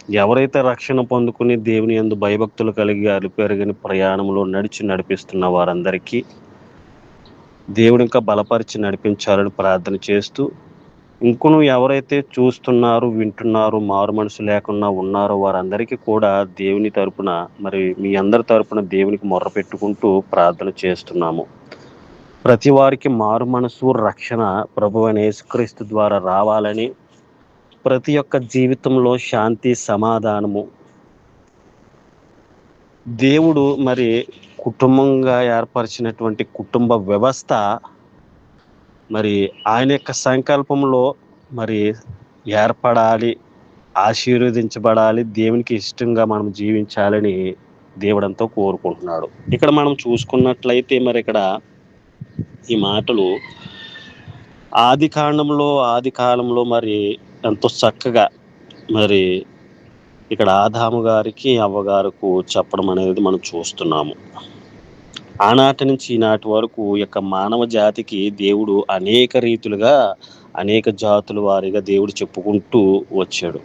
ఎవరైతే రక్షణ పొందుకుని దేవుని యందు భయభక్తులు కలిగి అలుపెరగని ప్రయాణంలో నడిపిస్తున్న వారందరికీ దేవుడు ఇంకా బలపరిచి నడిపించాలని ప్రార్థన చేస్తూ, ఇంకను ఎవరైతే చూస్తున్నారు, వింటున్నారు, మారు మనసు లేకుండా ఉన్నారో వారందరికీ కూడా దేవుని తరపున, మరి మీ అందరి తరపున దేవునికి మొర్ర పెట్టుకుంటూ ప్రార్థన చేస్తున్నాము. ప్రతి వారికి మారు మనసు, రక్షణ ప్రభువైన యేసుక్రీస్తు ద్వారా రావాలని, ప్రతి ఒక్క జీవితంలో శాంతి, సమాధానము దేవుడు మరి కుటుంబంగా ఏర్పరిచినటువంటి కుటుంబ వ్యవస్థ మరి ఆయన యొక్క సంకల్పంలో మరి ఏర్పడాలి, ఆశీర్వదించబడాలి, దేవునికి ఇష్టంగా మనం జీవించాలని దేవుడంతో కోరుకుంటున్నాడు. ఇక్కడ మనం చూసుకున్నట్లయితే మరి ఇక్కడ ఈ మాటలు ఆది కాలంలో మరి ఎంతో చక్కగా మరి ఇక్కడ ఆదాము గారికి, అవ్వగారుకు చెప్పడం అనేది మనం చూస్తున్నాము. ఆనాటి నుంచి ఈనాటి వరకు యొక్క మానవ జాతికి దేవుడు అనేక రీతులుగా, అనేక జాతుల వారిగా దేవుడు చెప్పుకుంటూ వచ్చాడు.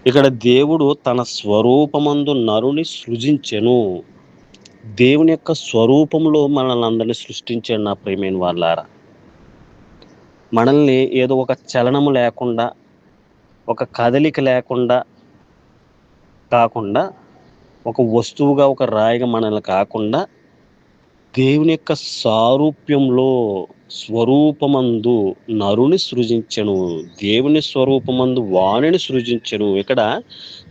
ఇక్కడ దేవుడు తన స్వరూపమందు నరుని సృజించెను. దేవుని యొక్క స్వరూపంలో మనల్ని అందరినీ సృష్టించాడు నా ప్రియమైన వాళ్ళారా. మనల్ని ఏదో ఒక చలనము లేకుండా, ఒక కదలిక లేకుండా కాకుండా, ఒక వస్తువుగా, ఒక రాయిగా మనల్ని కాకుండా, దేవుని యొక్క సారూప్యంలో స్వరూపమందు నరుని సృజించెను. దేవుని స్వరూపమందు వాణిని సృజించెను. ఇక్కడ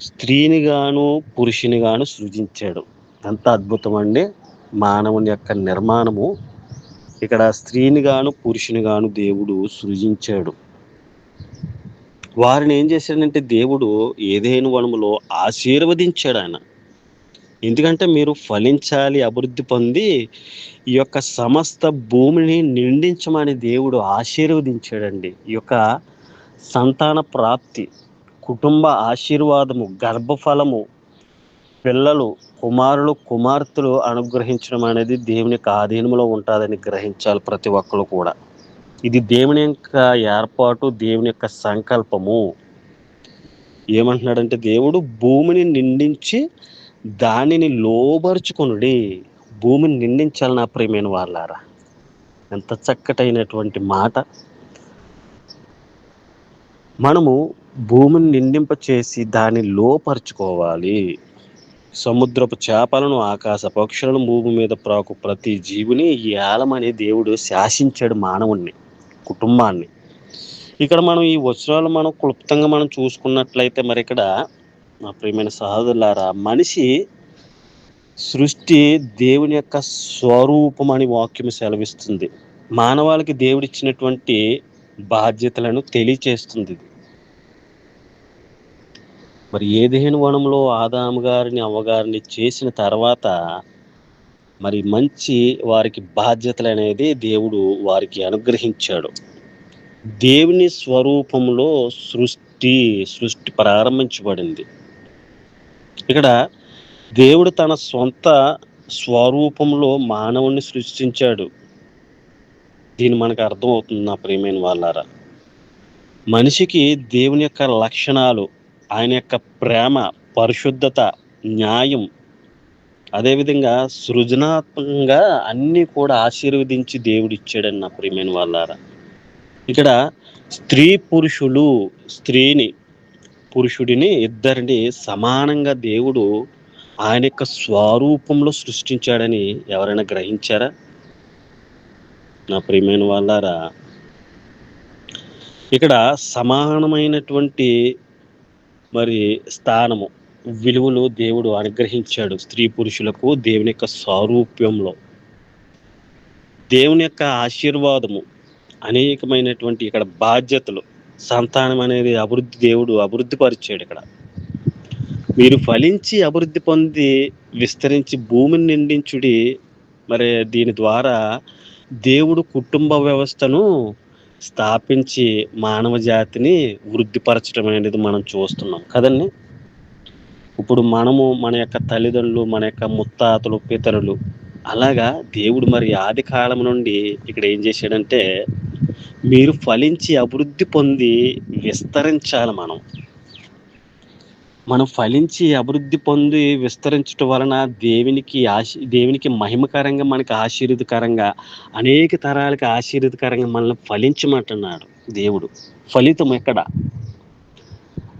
స్త్రీని గాను పురుషుని గాను సృజించాడు. ఎంత అద్భుతం అండి మానవుని యొక్క నిర్మాణము. ఇక్కడ స్త్రీని గాను పురుషుని గాను దేవుడు సృజించాడు. వారిని ఏం చేశాడంటే దేవుడు ఏదైనా వనములో ఆశీర్వదించాడు ఆయన. ఎందుకంటే మీరు ఫలించాలి, అభివృద్ధి పొంది ఈ యొక్క సమస్త భూమిని నిండించమని దేవుడు ఆశీర్వదించాడండి. ఈ యొక్క సంతాన ప్రాప్తి, కుటుంబ ఆశీర్వాదము, గర్భఫలము, పిల్లలు, కుమారులు, కుమార్తెలు అనుగ్రహించడం అనేది దేవుని యొక్క ఆధీనంలో ఉంటుందని గ్రహించాలి ప్రతి ఒక్కరు కూడా. ఇది దేవుని యొక్క ఏర్పాటు, దేవుని యొక్క సంకల్పము. ఏమంటున్నాడంటే దేవుడు భూమిని నిండించి దానిని లోబరుచుకొనుడి. భూమిని నిండించాలి నా ప్రియమైన వాళ్ళారా. ఎంత చక్కటైనటువంటి మాట. మనము భూమిని నిండింప చేసి దాన్ని లోపరుచుకోవాలి. సముద్రపు చేపలను, ఆకాశ పక్షులను, భూమి మీద ప్రాకు ప్రతి జీవిని ఏలమని దేవుడు శాసించాడు మానవుణ్ణి, కుటుంబాన్ని. ఇక్కడ మనం ఈ వచనాలు మనం క్లుప్తంగా మనం చూసుకున్నట్లయితే మరి ఇక్కడ నా ప్రియమైన సహోదరులారా, మనిషి సృష్టి దేవుని యొక్క స్వరూపం అని వాక్యం సెలవిస్తుంది. మానవాళికి దేవుడిచ్చినటువంటి బాధ్యతలను తెలియచేస్తుంది. మరి ఏదేను వనంలో ఆదాము గారిని, అవ్వగారిని చేసిన తర్వాత మరి మంచి వారికి బాధ్యతలు అనేది దేవుడు వారికి అనుగ్రహించాడు. దేవుని స్వరూపంలో సృష్టి ప్రారంభించబడింది. ఇక్కడ దేవుడు తన సొంత స్వరూపంలో మానవుణ్ణి సృష్టించాడు. దీని మనకు అర్థమవుతుంది నా ప్రియమైన వాళ్ళారా. మనిషికి దేవుని యొక్క లక్షణాలు, ఆయన యొక్క ప్రేమ, పరిశుద్ధత, న్యాయం, అదేవిధంగా సృజనాత్మకంగా అన్నీ కూడా ఆశీర్వదించి దేవుడు ఇచ్చాడని నా ప్రియమైన వాళ్ళారా. ఇక్కడ స్త్రీని పురుషుడిని ఇద్దరిని సమానంగా దేవుడు ఆయన యొక్క స్వరూపంలో సృష్టించాడని ఎవరైనా గ్రహించారా నా ప్రియమైన వాళ్ళారా. ఇక్కడ సమానమైనటువంటి మరి స్థానము, విలువలు దేవుడు అనుగ్రహించాడు స్త్రీ పురుషులకు. దేవుని యొక్క స్వరూప్యంలో దేవుని యొక్క ఆశీర్వాదము, అనేకమైనటువంటి ఇక్కడ బాధ్యతలు, సంతానం అనేది దేవుడు అభివృద్ధి పరిచాడు. ఇక్కడ మీరు ఫలించి అభివృద్ధి పొంది విస్తరించి భూమిని నిండించుడి. మరి దీని ద్వారా దేవుడు కుటుంబ వ్యవస్థను స్థాపించి మానవ జాతిని వృద్ధిపరచడం అనేది మనం చూస్తున్నాం కదండి. ఇప్పుడు మనము, మన యొక్క తల్లిదండ్రులు, మన యొక్క ముత్తాతలు, పితరులు, అలాగా దేవుడు మరి ఆది కాలం నుండి ఇక్కడ ఏం చేశాడంటే మీరు ఫలించి అభివృద్ధి పొంది విస్తరించాలి. మనం మనం ఫలించి అభివృద్ధి పొంది విస్తరించటం వలన దేవునికి మహిమకరంగా, మనకి ఆశీర్వదకరంగా, అనేక తరాలకి ఆశీర్వదకరంగా మనల్ని ఫలించమంటున్నాడు దేవుడు. ఫలితం ఎక్కడ?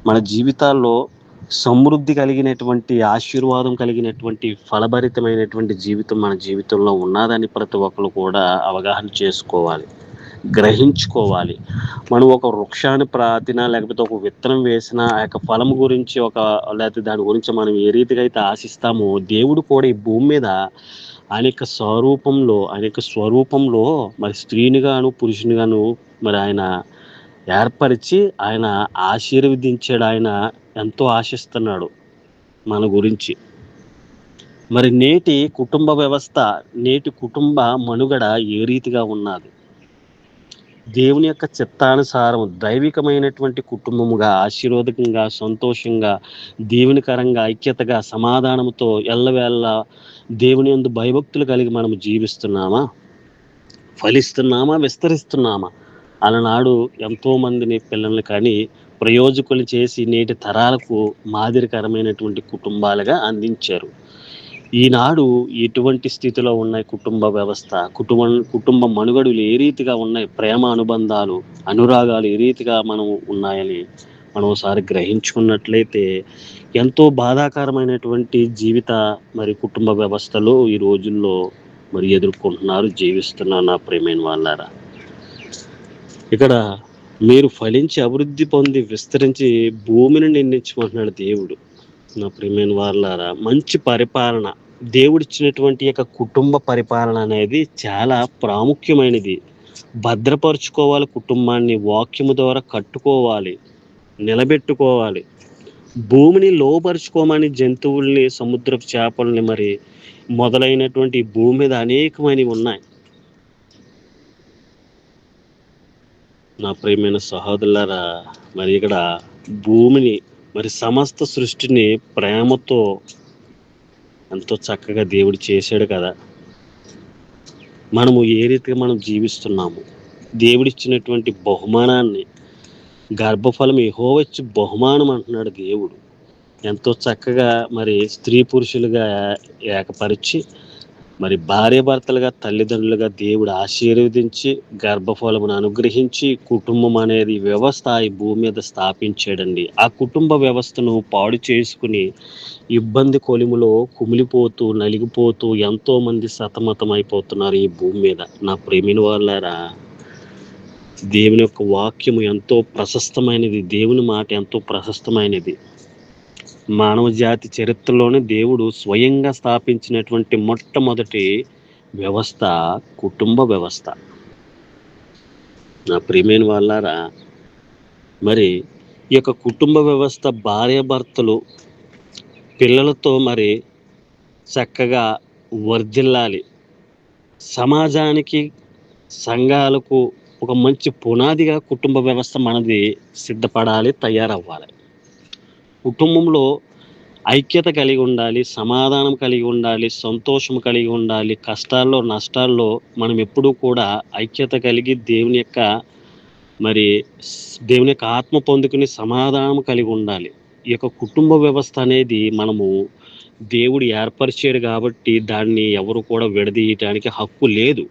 మన జీవితాల్లో సమృద్ధి కలిగినటువంటి, ఆశీర్వాదం కలిగినటువంటి, ఫలభరితమైనటువంటి జీవితం మన జీవితంలో ఉన్నదని ప్రతి ఒక్కరు కూడా అవగాహన చేసుకోవాలి, గ్రహించుకోవాలి. మనం ఒక వృక్షాన్ని ప్రాతినా, లేకపోతే ఒక విత్తనం వేసినా ఆ యొక్క ఫలం గురించి లేకపోతే దాని గురించి మనం ఏ రీతిగా అయితే ఆశిస్తామో, దేవుడు కూడా ఈ భూమి మీద ఆయన యొక్క స్వరూపంలో మరి స్త్రీనిగాను పురుషునిగాను మరి ఆయన ఏర్పరిచి ఆయన ఆశీర్వదించాడు. ఆయన ఎంతో ఆశిస్తున్నాడు మన గురించి. మరి నేటి కుటుంబ వ్యవస్థ, నేటి కుటుంబ మనుగడ ఏ రీతిగా ఉన్నది? దేవుని యొక్క చిత్తానుసారం దైవికమైనటువంటి కుటుంబముగా, ఆశీర్వాదకంగా, సంతోషంగా, దీవెనకరంగా, ఐక్యతగా, సమాధానంతో ఎల్లవేళ దేవుని యందు భయభక్తులు కలిగి మనం జీవిస్తున్నామా? ఫలిస్తున్నామా? విస్తరిస్తున్నామా? అలనాడు ఎంతోమందిని పిల్లల్ని కానీ ప్రయోజకులు చేసి నేటి తరాలకు మాదిరికరమైనటువంటి కుటుంబాలుగా అందించారు. ఈనాడు ఎటువంటి స్థితిలో ఉన్నాయి కుటుంబ వ్యవస్థ, కుటుంబ మనుగడులు ఏ రీతిగా ఉన్నాయి, ప్రేమ అనుబంధాలు, అనురాగాలు ఏ రీతిగా మనం ఉన్నాయని మనం ఒకసారి గ్రహించుకున్నట్లయితే ఎంతో బాధాకరమైనటువంటి మరి కుటుంబ వ్యవస్థలు ఈ రోజుల్లో మరి ఎదుర్కొంటున్నారు, జీవిస్తున్నారు నా ప్రియమైన వాళ్ళారా. ఇక్కడ మీరు ఫలించి అభివృద్ధి పొంది విస్తరించి భూమిని నిండించమంటున్నాడు దేవుడు. నా ప్రియమైన వాళ్ళారా, మంచి పరిపాలన, దేవుడిచ్చినటువంటి యొక్క కుటుంబ పరిపాలన అనేది చాలా ప్రాముఖ్యమైనది. భద్రపరుచుకోవాలి, కుటుంబాన్ని వాక్యము ద్వారా కట్టుకోవాలి, నిలబెట్టుకోవాలి. భూమిని లోపరుచుకోమని జంతువుల్ని, సముద్రపు చేపల్ని మరి మొదలైనటువంటి భూమి మీద అనేకమైనవి ఉన్నాయి. నా ప్రియమైన సహోదరులారా, మరి ఇక్కడ భూమిని మరి సమస్త సృష్టిని ప్రేమతో ఎంతో చక్కగా దేవుడు చేశాడు కదా. మనము ఏ రీతిగా మనం జీవిస్తున్నాము, దేవుడిచ్చినటువంటి బహుమానాన్ని, గర్భఫలం యెహోవా ఇచ్చు బహుమానం అంటున్నాడు దేవుడు. ఎంతో చక్కగా మరి స్త్రీ పురుషులుగా ఏకపరిచి మరి భార్యాభర్తలుగా, తల్లిదండ్రులుగా దేవుడు ఆశీర్వదించి గర్భఫలమును అనుగ్రహించి కుటుంబం అనేది వ్యవస్థ ఈ భూమి మీద స్థాపించాడండి. ఆ కుటుంబ వ్యవస్థను పాడు చేసుకుని ఇబ్బంది కొలిములో కుమిలిపోతూ, నలిగిపోతూ ఎంతోమంది సతమతం అయిపోతున్నారు ఈ భూమి మీద. నా ప్రేమిన వాళ్ళారా, దేవుని యొక్క వాక్యము ఎంతో ప్రశస్తమైనది, దేవుని మాట ఎంతో ప్రశస్తమైనది. మానవ జాతి చరిత్రలోనే దేవుడు స్వయంగా స్థాపించినటువంటి మొట్టమొదటి వ్యవస్థ కుటుంబ వ్యవస్థ. నా ప్రియమైన వాళ్ళారా, మరి ఈ యొక్క కుటుంబ వ్యవస్థ భార్యాభర్తలు పిల్లలతో మరి చక్కగా వర్ధిల్లాలి. సమాజానికి, సంఘాలకు ఒక మంచి పునాదిగా కుటుంబ వ్యవస్థ మనది సిద్ధపడాలి, తయారవ్వాలి. కుటుంబంలో ఐక్యత కలిగి ఉండాలి, సమాధానం కలిగి ఉండాలి, సంతోషం కలిగి ఉండాలి. కష్టాల్లో, నష్టాల్లో మనం ఎప్పుడూ కూడా ఐక్యత కలిగి దేవుని యొక్క ఆత్మ పొందుకుని సమాధానం కలిగి ఉండాలి. ఈ యొక్క కుటుంబ వ్యవస్థ అనేది మనము దేవుడు ఏర్పరిచాడు కాబట్టి దాన్ని ఎవరు కూడా విడదీయటానికి హక్కు లేదు.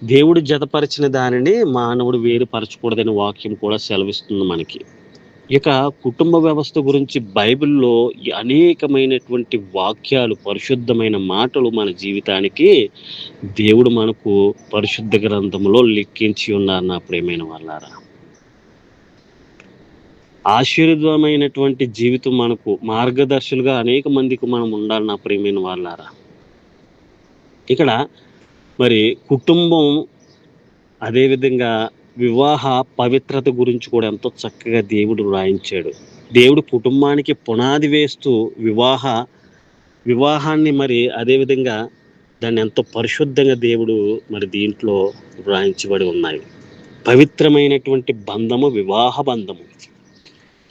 దేవుడు జతపరిచిన దానిని మానవుడు వేరుపరచకూడదని వాక్యం కూడా సెలవిస్తుంది మనకి. ఇక కుటుంబ వ్యవస్థ గురించి బైబిల్లో అనేకమైనటువంటి వాక్యాలు, పరిశుద్ధమైన మాటలు మన జీవితానికి దేవుడు మనకు పరిశుద్ధ గ్రంథంలో లిఖించి ఉన్నారు. నా ప్రియమైన వాళ్ళారా, ఆశీర్వాదమైనటువంటి జీవితం మనకు మార్గదర్శులుగా అనేక మందికి మనం ఉండాలి. నా ప్రియమైన వాళ్ళారా, ఇక్కడ మరి కుటుంబం, అదేవిధంగా వివాహ పవిత్రత గురించి కూడా ఎంతో చక్కగా దేవుడు రాయించాడు. దేవుడు కుటుంబానికి పునాది వేస్తూ వివాహాన్ని మరి అదేవిధంగా దాన్ని ఎంతో పరిశుద్ధంగా దేవుడు మరి దీంట్లో రాయించబడి ఉన్నాయి. పవిత్రమైనటువంటి బంధము వివాహ బంధము.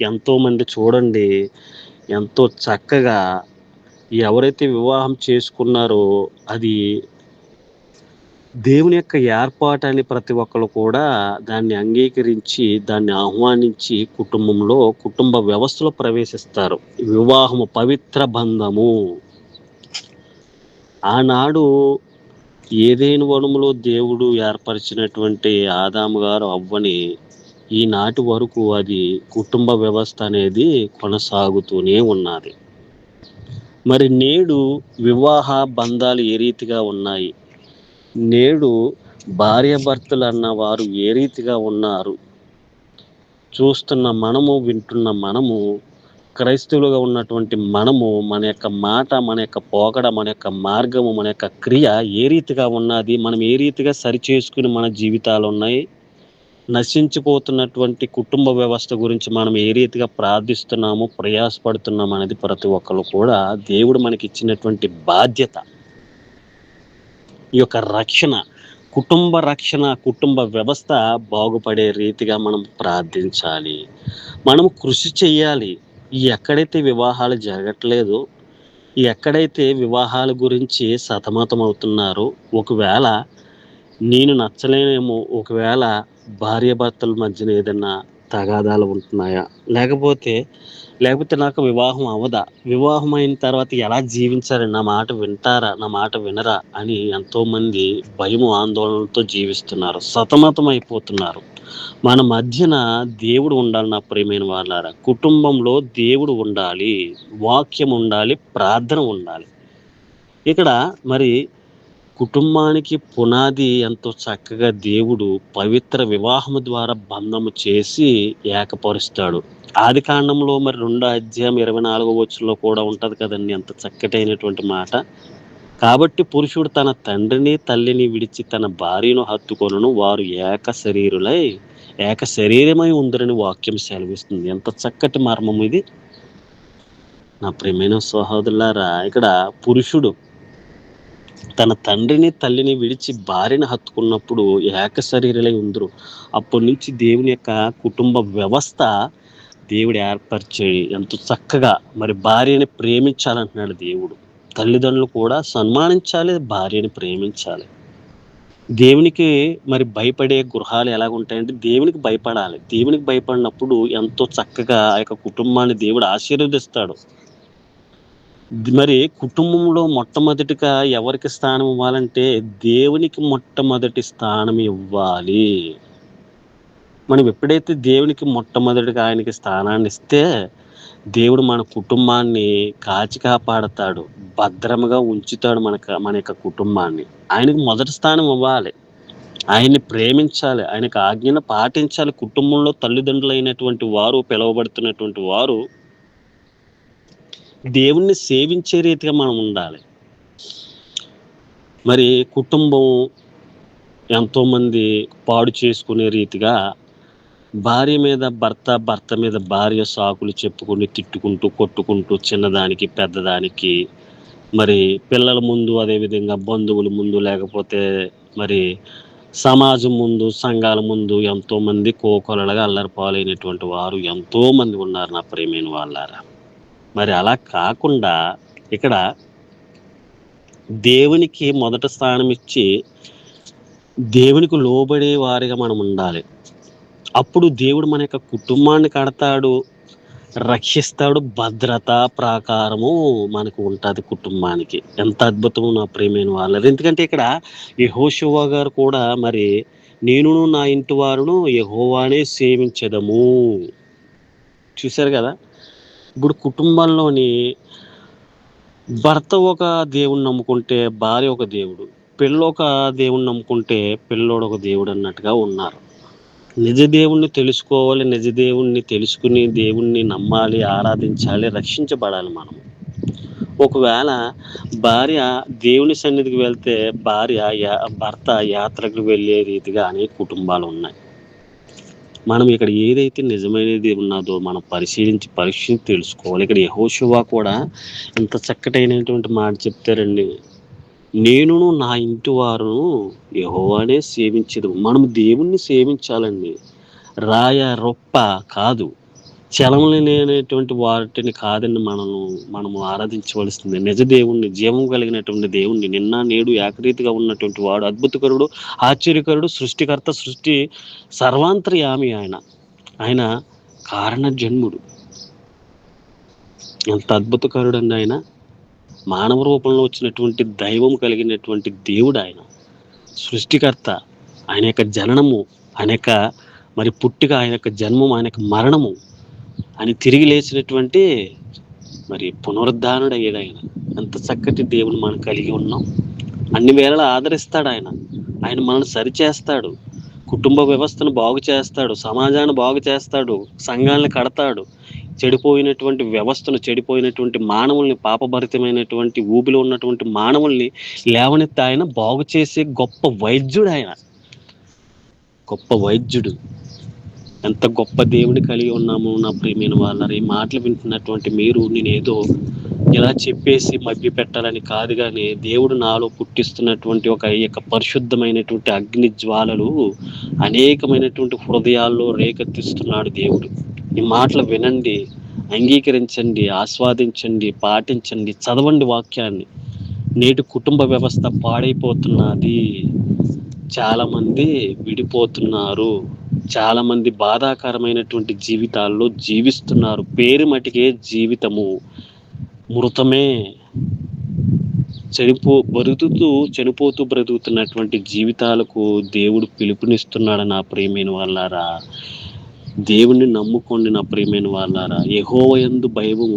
ఎంతోమంది చూడండి, ఎంతో చక్కగా ఎవరైతే వివాహం చేసుకున్నారో అది దేవుని యొక్క ఏర్పాటని ప్రతి ఒక్కరు కూడా దాన్ని అంగీకరించి, దాన్ని ఆహ్వానించి కుటుంబ వ్యవస్థలో ప్రవేశిస్తారు. వివాహము పవిత్ర బంధము. ఆనాడు ఏదైనా వనములో దేవుడు ఏర్పరిచినటువంటి ఆదాము గారు అవ్వని ఈనాటి వరకు అది కుటుంబ వ్యవస్థ అనేది కొనసాగుతూనే ఉన్నది. మరి నేడు వివాహ బంధాలు ఏ రీతిగా ఉన్నాయి? నేడు భార్యాభర్తలు అన్న వారు ఏ రీతిగా ఉన్నారు? చూస్తున్న మనము, వింటున్న మనము, క్రైస్తవులుగా ఉన్నటువంటి మనము, మన యొక్క మాట, మన యొక్క పోకడ, మన యొక్క మార్గము, మన యొక్క క్రియ ఏ రీతిగా ఉన్నది? మనం ఏ రీతిగా సరిచేసుకుని మన జీవితాలు ఉన్నాయి? నశించిపోతున్నటువంటి కుటుంబ వ్యవస్థ గురించి మనం ఏ రీతిగా ప్రార్థిస్తున్నాము, ప్రయాసపడుతున్నాము అనేది ప్రతి ఒక్కరు కూడా దేవుడు మనకిచ్చినటువంటి బాధ్యత. ఈ యొక్క రక్షణ, కుటుంబ వ్యవస్థ బాగుపడే రీతిగా మనం ప్రార్థించాలి. మనం కృషి చేయాలి. ఎక్కడైతే వివాహాలు జరగట్లేదో, ఎక్కడైతే వివాహాల గురించి సతమతమవుతున్నారో, ఒకవేళ నేను నచ్చలేనేమో, ఒకవేళ భార్యాభర్తల మధ్యన ఏదన్నా తగాదాలు ఉంటున్నాయా? లేకపోతే నాకు వివాహం అవ్వదా? వివాహం అయిన తర్వాత ఎలా జీవించాలి? నా మాట వింటారా? నా మాట వినరా? అని ఎంతోమంది భయము, ఆందోళనలతో జీవిస్తున్నారు. సతమతమైపోతున్నారు. మన మధ్యన దేవుడు ఉండాలి నా ప్రియమైన వాళ్ళారా. కుటుంబంలో దేవుడు ఉండాలి. వాక్యం ఉండాలి. ప్రార్థన ఉండాలి. ఇక్కడ మరి కుటుంబానికి పునాది ఎంతో చక్కగా దేవుడు పవిత్ర వివాహము ద్వారా బంధము చేసి ఏకపరుస్తాడు. ఆదికాండంలో మరి 2:24 కూడా ఉంటది కదండి. ఎంత చక్కటైనటువంటి మాట. కాబట్టి పురుషుడు తన తండ్రిని తల్లిని విడిచి తన భార్యను హత్తుకొనును, వారు ఏక శరీరమై ఉందరని వాక్యం సెలవిస్తుంది. ఎంత చక్కటి మర్మం ఇది. నా ప్రియమైన సహోదరులారా, ఇక్కడ పురుషుడు తన తండ్రిని తల్లిని విడిచి భార్యను హత్తుకున్నప్పుడు ఏక శరీరులై ఉందరు. అప్పటి నుంచి దేవుని యొక్క కుటుంబ వ్యవస్థ దేవుడు ఏర్పరిచాడు. ఎంతో చక్కగా మరి భార్యని ప్రేమించాలంటున్నాడు దేవుడు. తల్లిదండ్రులు కూడా సన్మానించాలి, భార్యని ప్రేమించాలి. దేవునికి మరి భయపడే గృహాలు ఎలాగుంటాయంటే దేవునికి భయపడాలి. దేవునికి భయపడినప్పుడు ఎంతో చక్కగా ఆ యొక్క కుటుంబాన్ని దేవుడు ఆశీర్వదిస్తాడు. మరి కుటుంబంలో మొట్టమొదటిగా ఎవరికి స్థానం ఇవ్వాలంటే దేవునికి మొట్టమొదటి స్థానం ఇవ్వాలి. మనం ఎప్పుడైతే దేవునికి మొట్టమొదటిగా ఆయనకి స్థానాన్ని ఇస్తే దేవుడు మన కుటుంబాన్ని కాచి కాపాడతాడు, భద్రముగా ఉంచుతాడు. మన యొక్క కుటుంబాన్ని ఆయనకి మొదటి స్థానం ఇవ్వాలి. ఆయన్ని ప్రేమించాలి, ఆయనకు ఆజ్ఞను పాటించాలి. కుటుంబంలో తల్లిదండ్రులైనటువంటి వారు, పిలువబడుతున్నటువంటి వారు దేవుణ్ణి సేవించే రీతిగా మనం ఉండాలి. మరి కుటుంబం ఎంతోమంది పాడు చేసుకునే రీతిగా భార్య మీద భర్త, భర్త మీద భార్య సాకులు చెప్పుకుని, తిట్టుకుంటూ, కొట్టుకుంటూ, చిన్నదానికి పెద్దదానికి మరి పిల్లల ముందు, అదేవిధంగా బంధువుల ముందు, లేకపోతే మరి సమాజం ముందు, సంఘాల ముందు ఎంతోమంది కోకొలలుగా అల్లరిపాలైనటువంటి వారు ఎంతోమంది ఉన్నారు నా ప్రియమైన వాళ్ళారా. మరి అలా కాకుండా ఇక్కడ దేవునికి మొదటి స్థానం ఇచ్చి దేవునికి లోబడే వారిగా మనం ఉండాలి. అప్పుడు దేవుడు మన యొక్క కుటుంబాన్ని కడతాడు, రక్షిస్తాడు. భద్రత ప్రాకారము మనకు ఉంటుంది కుటుంబానికి. ఎంత అద్భుతము నా ప్రియమైన వాళ్ళది. ఎందుకంటే ఇక్కడ యెహోషువ గారు కూడా మరి నేనును నా ఇంటి వారును యెహోవానే సేవించెదము. చూశారు కదా. ఇప్పుడు కుటుంబంలోని భర్త ఒక దేవుణ్ణి నమ్ముకుంటే భార్య ఒక దేవుడు, పిల్ల ఒక దేవుణ్ణి నమ్ముకుంటే పిల్లోడు ఒక దేవుడు అన్నట్టుగా ఉన్నారు. నిజ దేవుణ్ణి తెలుసుకోవాలి, నిజ దేవుణ్ణి తెలుసుకుని దేవుణ్ణి నమ్మాలి, ఆరాధించాలి, రక్షించబడాలి మనం. ఒకవేళ భార్య దేవుని సన్నిధికి వెళ్తే భర్త యాత్రకు వెళ్ళే రీతిగా అనేక కుటుంబాలు ఉన్నాయి. మనం ఇక్కడ ఏదైతే నిజమైనది ఉన్నదో మనం పరీక్షించి తెలుసుకోవాలి. ఇక్కడ యెహోషువ కూడా ఎంత చక్కటైనటువంటి మాట చెప్తారండి. నేనును నా ఇంటి వారును యెహోవానే సేవించెదము. మనం దేవుణ్ణి సేవించాలండి, రాయ రొప్ప కాదు. చలములు లేనటువంటి వాటిని కాదని మనము ఆరాధించవలసింది. నిజ దేవుణ్ణి, జీవం కలిగినటువంటి దేవుణ్ణి, నిన్న నేడు ఏకరీతిగా ఉన్నటువంటి వాడు, అద్భుతకరుడు, ఆశ్చర్యకరుడు, సృష్టికర్త, సృష్టి సర్వాంతర్యామి ఆయన. ఆయన కారణ జన్ముడు. ఎంత అద్భుతకరుడండి ఆయన. మానవ రూపంలో వచ్చినటువంటి దైవం కలిగినటువంటి దేవుడు ఆయన. సృష్టికర్త. ఆయన యొక్క జననము, ఆయన యొక్క మరి పుట్టిక, ఆయన యొక్క జన్మము, ఆయన యొక్క మరణము, ఆయన తిరిగి లేచినటువంటి మరి పునరుద్ధానుడు అయ్యాడు ఆయన. ఎంత చక్కటి దేవుని మనం కలిగి ఉన్నాం. అన్ని వేళలా ఆదరిస్తాడు ఆయన. ఆయన మనల్ని సరిచేస్తాడు, కుటుంబ వ్యవస్థను బాగు చేస్తాడు, సమాజాన్ని బాగు చేస్తాడు, సంఘాలను కడతాడు, చెడిపోయినటువంటి వ్యవస్థను, చెడిపోయినటువంటి మానవుల్ని, పాపభరితమైనటువంటి ఊబిలో ఉన్నటువంటి మానవుల్ని లేవనెత్తి ఆయన బాగు చేసే గొప్ప వైద్యుడు ఆయన. గొప్ప వైద్యుడు. ఎంత గొప్ప దేవుని కలిగి ఉన్నాము నా ప్రియమైన వాళ్ళని. ఈ మాటలు వింటున్నటువంటి మీరు, నేనేదో ఇలా చెప్పేసి మభ్య పెట్టాలని కాదు, కానీ దేవుడు నాలో పుట్టిస్తున్నటువంటి ఒక పరిశుద్ధమైనటువంటి అగ్ని జ్వాలలు అనేకమైనటువంటి హృదయాల్లో రేకెత్తిస్తున్నాడు దేవుడు. ఈ మాటలు వినండి, అంగీకరించండి, ఆస్వాదించండి, పాటించండి, చదవండి వాక్యాన్ని. నేటి కుటుంబ వ్యవస్థ పాడైపోతున్నది. చాలామంది విడిపోతున్నారు. చాలామంది బాధాకరమైనటువంటి జీవితాల్లో జీవిస్తున్నారు. పేరు మటుకే జీవితము, మృతమే. చనిపోతూ బ్రతుకుతున్నటువంటి జీవితాలకు దేవుడు పిలుపునిస్తున్నాడు నా ప్రియమైన వాళ్ళారా. దేవుణ్ణి నమ్ముకోండి నా ప్రియమైన వాళ్ళారా. యెహోవా యందు భయము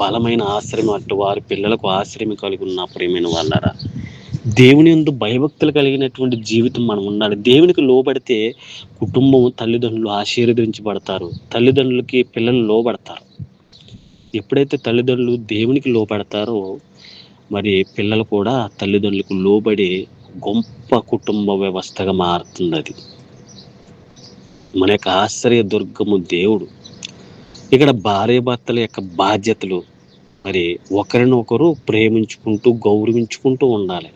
బలమైన ఆశ్రయం, అటు వారి పిల్లలకు ఆశ్రయం కలిగి ఉన్న నా ప్రియమైన వాళ్ళారా. దేవుని యందు భయభక్తులు కలిగినటువంటి జీవితం మనం ఉండాలి. దేవునికి లోబడితే కుటుంబం, తల్లిదండ్రులు ఆశీర్వదించబడతారు. తల్లిదండ్రులకి పిల్లలు లోబడతారు. ఎప్పుడైతే తల్లిదండ్రులు దేవునికి లోబడతారో మరి పిల్లలు కూడా తల్లిదండ్రులకు లోబడి గొప్ప కుటుంబ వ్యవస్థగా మారుతుంది. అది మన యొక్క ఆశ్రయ దుర్గము దేవుడు. ఇక్కడ భార్యాభర్తల యొక్క బాధ్యతలు మరి ఒకరినొకరు ప్రేమించుకుంటూ, గౌరవించుకుంటూ ఉండాలి.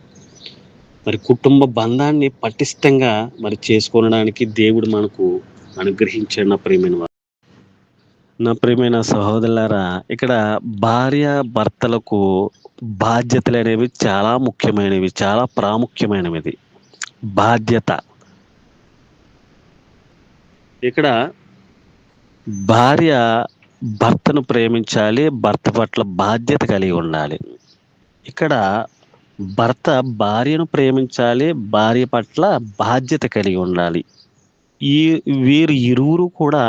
మరి కుటుంబ బంధాన్ని పటిష్టంగా మరి చేసుకోవడానికి దేవుడు మనకు అనుగ్రహించాడు నా ప్రియమైన సహోదరులారా. ఇక్కడ భార్య భర్తలకు బాధ్యతలు అనేవి చాలా ముఖ్యమైనవి, చాలా ప్రాముఖ్యమైనవి. బాధ్యత. ఇక్కడ భార్య భర్తను ప్రేమించాలి, భర్త పట్ల బాధ్యత కలిగి ఉండాలి. ఇక్కడ భర్త భార్యను ప్రేమించాలి, భార్య పట్ల బాధ్యత కలిగి ఉండాలి. వీరు ఇరువురు కూడా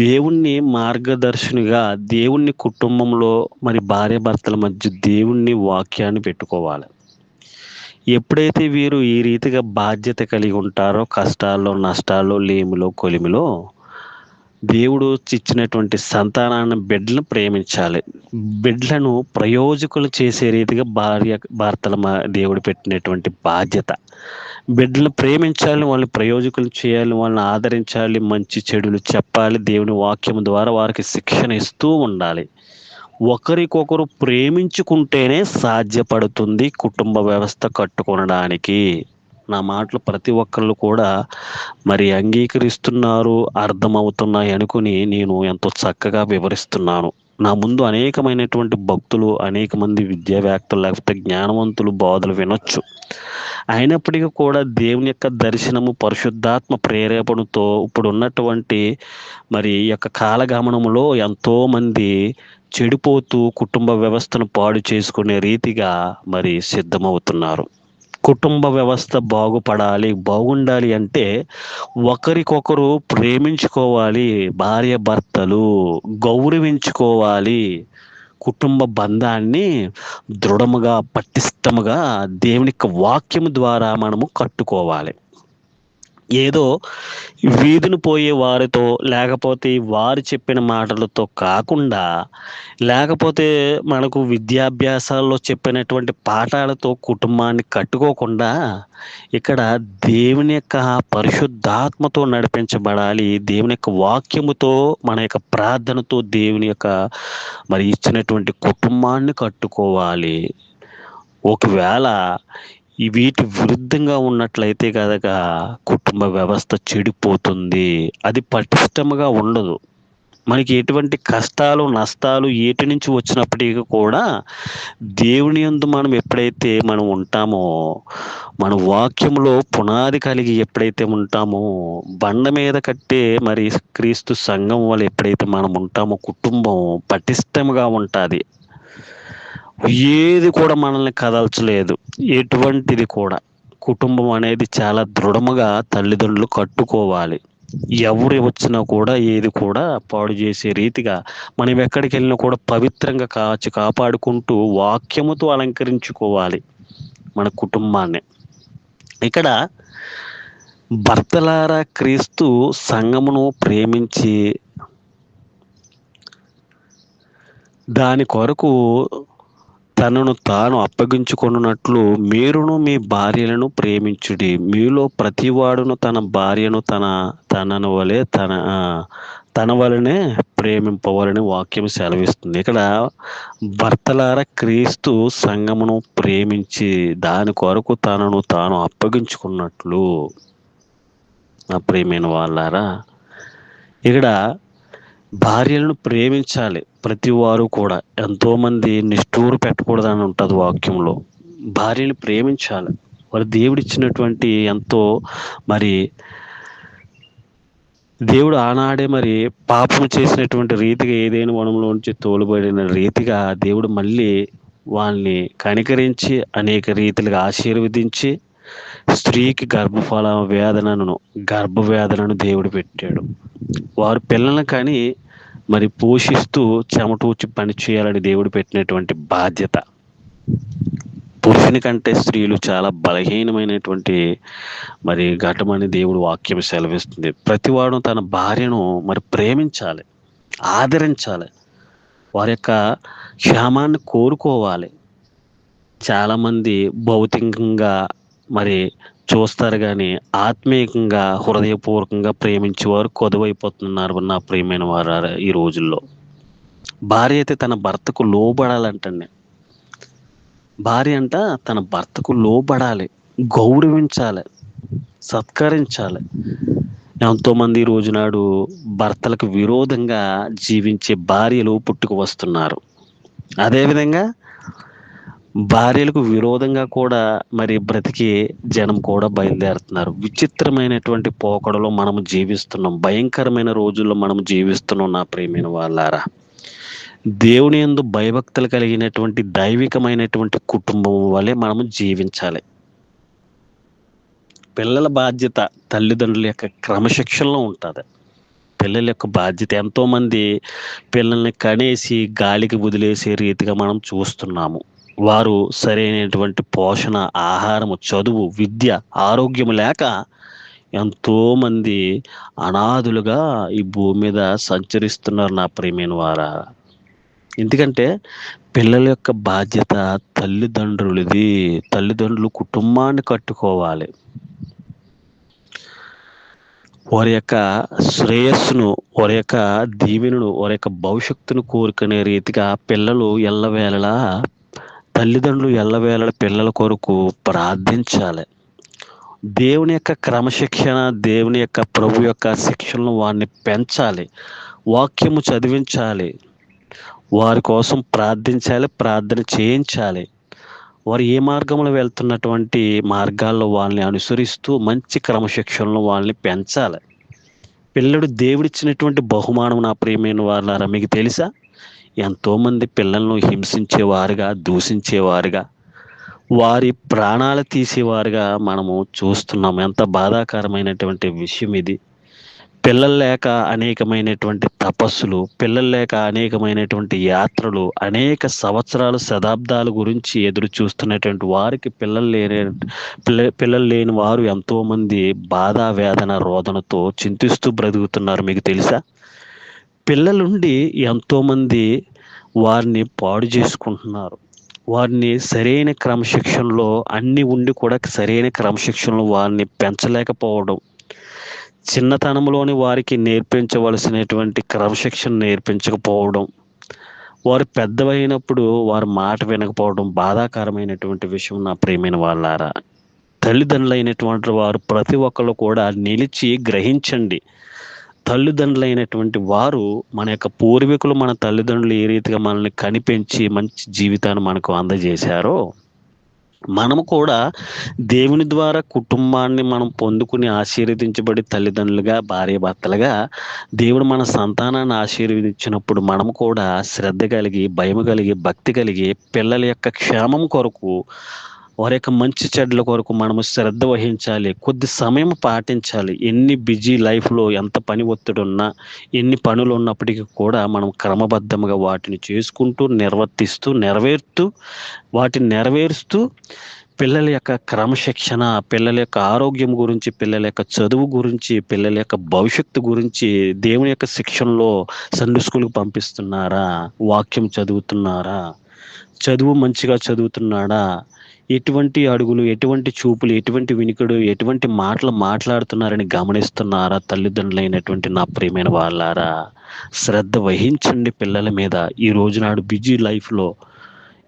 దేవుణ్ణి మార్గదర్శునిగా, దేవుణ్ణి కుటుంబంలో మరి భార్య భర్తల మధ్య దేవుణ్ణి వాక్యాన్ని పెట్టుకోవాలి. ఎప్పుడైతే వీరు ఈ రీతిగా బాధ్యత కలిగి ఉంటారో, కష్టాల్లో, నష్టాల్లో, లేమిలో, కొలిమిలో దేవుడు ఇచ్చినటువంటి సంతానాన్ని, బిడ్డలను ప్రేమించాలి. బిడ్డలను ప్రయోజకులు చేసే రీతిగా భార్య భర్తల దేవుడు పెట్టినటువంటి బాధ్యత. బిడ్డలను ప్రేమించాలి, వాళ్ళని ప్రయోజకులు చేయాలి, వాళ్ళని ఆదరించాలి, మంచి చెడులు చెప్పాలి, దేవుని వాక్యం ద్వారా వారికి శిక్షణ ఇస్తూ ఉండాలి. ఒకరికొకరు ప్రేమించుకుంటేనే సాధ్యపడుతుంది కుటుంబ వ్యవస్థ కట్టుకొనడానికి. నా మాటలు ప్రతి ఒక్కళ్ళు కూడా మరి అంగీకరిస్తున్నారు, అర్థమవుతున్నాయి అనుకుని నేను ఎంతో చక్కగా వివరిస్తున్నాను. నా ముందు అనేకమైనటువంటి భక్తులు, అనేక మంది విద్యావేత్తలు, లేకపోతే జ్ఞానవంతులు బోధలు వినొచ్చు. అయినప్పటికీ కూడా దేవుని యొక్క దర్శనము, పరిశుద్ధాత్మ ప్రేరేపణతో ఇప్పుడు ఉన్నటువంటి మరి ఈ యొక్క కాలగమనంలో ఎంతోమంది చెడిపోతూ కుటుంబ వ్యవస్థను పాడు చేసుకునే రీతిగా మరి సిద్ధమవుతున్నారు. కుటుంబ వ్యవస్థ బాగుండాలి అంటే ఒకరికొకరు ప్రేమించుకోవాలి, భార్య భర్తలు గౌరవించుకోవాలి, కుటుంబ బంధాన్ని దృఢముగా, పటిష్టముగా దేవుని యొక్క వాక్యము ద్వారా మనము కట్టుకోవాలి. ఏదో వీధిని పోయే వారితో, లేకపోతే వారు చెప్పిన మాటలతో కాకుండా, లేకపోతే మనకు విద్యాభ్యాసాల్లో చెప్పినటువంటి పాఠాలతో కుటుంబాన్ని కట్టుకోకుండా, ఇక్కడ దేవుని యొక్క పరిశుద్ధాత్మతో నడిపించబడాలి. దేవుని యొక్క వాక్యముతో, మన యొక్క ప్రార్థనతో దేవుని యొక్క మరి ఇచ్చినటువంటి కుటుంబాన్ని కట్టుకోవాలి. ఒకవేళ వీటి విరుద్ధంగా ఉన్నట్లయితే కనుక కుటుంబ వ్యవస్థ చెడిపోతుంది, అది పటిష్టముగా ఉండదు. మనకి ఎటువంటి కష్టాలు, నష్టాలు ఏటి నుంచి వచ్చినప్పటికీ కూడా దేవుని యందు మనం ఎప్పుడైతే మనం ఉంటామో, మన వాక్యములో పునాది కలిగి ఎప్పుడైతే ఉంటామో, బండ మీద కట్టే మరి క్రీస్తు సంఘం వల్ల ఎప్పుడైతే మనం ఉంటామో, కుటుంబం పటిష్టంగా ఉంటుంది. ఏది కూడా మనల్ని కదల్చలేదు. ఎటువంటిది కూడా. కుటుంబం అనేది చాలా దృఢముగా తల్లిదండ్రులు కట్టుకోవాలి. ఎవరు వచ్చినా కూడా ఏది కూడా పాడు చేసే రీతిగా మనం ఎక్కడికి వెళ్ళినా కూడా పవిత్రంగా కాపాడుకుంటూ వాక్యముతో అలంకరించుకోవాలి మన కుటుంబాన్ని. ఇక్కడ భర్తలారా క్రీస్తు సంఘమును ప్రేమించి దాని కొరకు తనను తాను అప్పగించుకొనున్నట్లు మీరును మీ భార్యలను ప్రేమించుడి. మీలో ప్రతివాడును తన భార్యను తనను వలె తన వలనే ప్రేమింపవలని వాక్యం సెలవిస్తుంది. ఇక్కడ భర్తలారా క్రీస్తు సంఘమును ప్రేమించి దాని కొరకు తనను తాను అప్పగించుకున్నట్లు. నా ప్రియమైన వాళ్ళారా, ఇక్కడ భార్యలను ప్రేమించాలి ప్రతి వారు కూడా. ఎంతోమంది నిష్ఠూరు పెట్టకూడదని ఉంటుంది వాక్యంలో. భార్యను ప్రేమించాలి. వారు దేవుడిచ్చినటువంటి ఎంతో మరి దేవుడు ఆనాడే మరి పాపం చేసినటువంటి రీతిగా ఏదైనా వనంలోంచి తోలుబడిన రీతిగా దేవుడు మళ్ళీ వాళ్ళని కనికరించి అనేక రీతిలుగా ఆశీర్వదించి స్త్రీకి గర్భవేదనను దేవుడు పెట్టాడు. వారు పిల్లలను కానీ మరి పోషిస్తూ చెమటూచి పని చేయాలని దేవుడు పెట్టినటువంటి బాధ్యత. పురుషుని కంటే స్త్రీలు చాలా బలహీనమైనటువంటి మరి ఘటమని దేవుడు వాక్యం సెలవిస్తుంది. ప్రతివాడు తన భార్యను మరి ప్రేమించాలి, ఆదరించాలి, వారి యొక్క క్షేమాన్ని కోరుకోవాలి. చాలామంది భౌతికంగా మరి చూస్తారు కానీ ఆత్మీయంగా హృదయపూర్వకంగా ప్రేమించేవారు కొదువైపోతున్నారు నా ప్రియమైన వారు ఈ రోజుల్లో. భార్య అయితే తన భర్తకు లోబడాలంటండి. భార్య అంట తన భర్తకు లోబడాలి, గౌరవించాలి, సత్కరించాలి. ఎంతోమంది ఈ రోజునాడు భర్తలకు విరోధంగా జీవించే భార్యలు పుట్టుకు వస్తున్నారు. అదేవిధంగా భార్యలకు విరోధంగా కూడా మరి బ్రతికి జనం కూడా బయలుదేరుతున్నారు. విచిత్రమైనటువంటి పోకడలో మనము జీవిస్తున్నాం. భయంకరమైన రోజుల్లో మనం జీవిస్తున్నాం నా ప్రియమైన వాళ్ళారా. దేవుని యందు భయభక్తులు కలిగినటువంటి దైవికమైనటువంటి కుటుంబం వలె మనము జీవించాలి. పిల్లల బాధ్యత తల్లిదండ్రుల యొక్క క్రమశిక్షణలో ఉంటుంది. పిల్లల యొక్క బాధ్యత. ఎంతోమంది పిల్లల్ని కనేసి గాలికి వదిలేసే రీతిగా మనం చూస్తున్నాము. వారు సరైనటువంటి పోషణ, ఆహారము, చదువు, విద్య, ఆరోగ్యం లేక ఎంతోమంది అనాథులుగా ఈ భూమి మీద సంచరిస్తున్నారు నా ప్రియమైన వారా. ఎందుకంటే పిల్లల యొక్క బాధ్యత తల్లిదండ్రులది. తల్లిదండ్రులు కుటుంబాన్ని కట్టుకోవాలి. వారి యొక్క శ్రేయస్సును, వారి యొక్క దీవెనను, వారి యొక్క భవిష్యత్తును కోరుకునే రీతిగా పిల్లలు ఎల్లవేళలా తల్లిదండ్రులు ఎల్లవేళల పిల్లల కొరకు ప్రార్థించాలి. దేవుని యొక్క క్రమశిక్షణ, దేవుని యొక్క ప్రభు యొక్క శిక్షణను వారిని పెంచాలి. వాక్యము చదివించాలి, వారి కోసం ప్రార్థించాలి, ప్రార్థన చేయించాలి. వారు ఏ మార్గంలో వెళ్తున్నటువంటి మార్గాల్లో వాళ్ళని అనుసరిస్తూ మంచి క్రమశిక్షణలో వాళ్ళని పెంచాలి. పిల్లడు దేవుడిచ్చినటువంటి బహుమానం నా ప్రియమైన వాళ్ళారా. మీకు తెలుసా, ఎంతోమంది పిల్లలను హింసించేవారుగా, దూషించేవారుగా, వారి ప్రాణాలు తీసేవారుగా మనము చూస్తున్నాం. ఎంత బాధాకరమైనటువంటి విషయం ఇది. పిల్లలు లేక అనేకమైనటువంటి తపస్సులు, పిల్లలు లేక అనేకమైనటువంటి యాత్రలు, అనేక సంవత్సరాలు, శతాబ్దాల గురించి ఎదురు చూస్తున్నటువంటి వారికి పిల్లలు లేని వారు ఎంతోమంది బాధ, వేదన, రోదనతో చింతిస్తూ బ్రతుకుతున్నారు. మీకు తెలుసా, పిల్లలుండి ఎంతోమంది వారిని పాడు చేసుకుంటున్నారు. వారిని సరైన క్రమశిక్షణలో అన్ని ఉండి కూడా సరైన క్రమశిక్షణలో వారిని పెంచలేకపోవడం, చిన్నతనంలోని వారికి నేర్పించవలసినటువంటి క్రమశిక్షణ నేర్పించకపోవడం, వారు పెద్దవైనప్పుడు వారి మాట వినకపోవడం బాధాకరమైనటువంటి విషయం నా ప్రియమైన వాళ్ళారా. తల్లిదండ్రులైనటువంటి వారు ప్రతి ఒక్కరు కూడా నిలిచి గ్రహించండి. తల్లిదండ్రులైనటువంటి వారు మన యొక్క పూర్వీకులు మన తల్లిదండ్రులు ఏ రీతిగా మనల్ని కనిపెంచి మంచి జీవితాన్ని మనకు అందజేశారో, మనము కూడా దేవుని ద్వారా కుటుంబాన్ని మనం పొందుకుని ఆశీర్వదించబడి తల్లిదండ్రులుగా, భార్యాభర్తలుగా దేవుడు మన సంతానాన్ని ఆశీర్వదించినప్పుడు మనము కూడా శ్రద్ధ కలిగి, భయము కలిగి, భక్తి కలిగి పిల్లల యొక్క క్షేమం కొరకు, వారి యొక్క మంచి చెడ్డల కొరకు మనము శ్రద్ధ వహించాలి. కొద్ది సమయం పాటించాలి. ఎన్ని బిజీ లైఫ్‌లో ఎంత పని ఒత్తిడున్నా, ఎన్ని పనులున్నప్పటికీ కూడా మనం క్రమబద్ధముగా వాటిని చేసుకుంటూ, వాటిని నెరవేరుస్తూ పిల్లల యొక్క క్రమశిక్షణ, పిల్లల యొక్క ఆరోగ్యం గురించి, పిల్లల యొక్క చదువు గురించి, పిల్లల యొక్క భవిష్యత్తు గురించి దేవుని యొక్క శిక్షణలో సండే స్కూల్‌కి పంపిస్తున్నారా? వాక్యం చదువుతున్నారా? చదువు మంచిగా చదువుతున్నాడా? ఎటువంటి అడుగులు, ఎటువంటి చూపులు, ఎటువంటి వినికిడు, ఎటువంటి మాటలు మాట్లాడుతున్నారని గమనిస్తున్నారా? తల్లిదండ్రులైనటువంటి నా ప్రియమైన వాళ్ళారా, శ్రద్ధ వహించండి పిల్లల మీద. ఈ రోజునాడు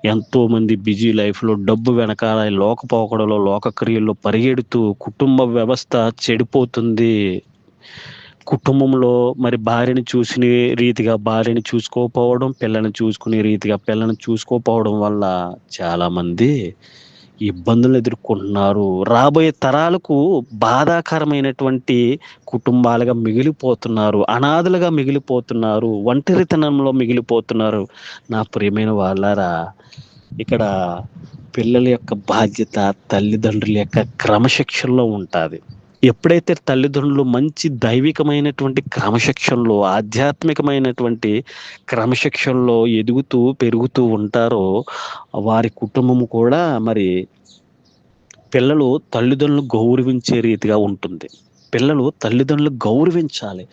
ఎంతోమంది బిజీ లైఫ్‌లో డబ్బు వెనకాల లోకపోకడలో, లోకక్రియల్లో పరిగెడుతూ కుటుంబ వ్యవస్థ చెడిపోతుంది. కుటుంబంలో మరి భార్యని చూసిన రీతిగా భార్యని చూసుకోకపోవడం, పిల్లని చూసుకునే రీతిగా పిల్లని చూసుకోకపోవడం వల్ల చాలామంది ఇబ్బందులు ఎదుర్కొంటున్నారు. రాబోయే తరాలకు బాధాకరమైనటువంటి కుటుంబాలుగా మిగిలిపోతున్నారు. అనాథలుగా మిగిలిపోతున్నారు. ఒంటరితనంలో మిగిలిపోతున్నారు. నా ప్రియమైన వాళ్ళారా, ఇక్కడ పిల్లల యొక్క బాధ్యత తల్లిదండ్రుల యొక్క క్రమశిక్షణలో ఉంటాది. ఎప్పుడైతే తల్లిదండ్రులు మంచి దైవికమైనటువంటి క్రమశిక్షణలో, ఆధ్యాత్మికమైనటువంటి క్రమశిక్షణలో ఎదుగుతూ, పెరుగుతూ ఉంటారో, వారి కుటుంబము కూడా మరి పిల్లలు తల్లిదండ్రులు గౌరవించే రీతిగా ఉంటుంది. పిల్లలు తల్లిదండ్రులు గౌరవించాలి,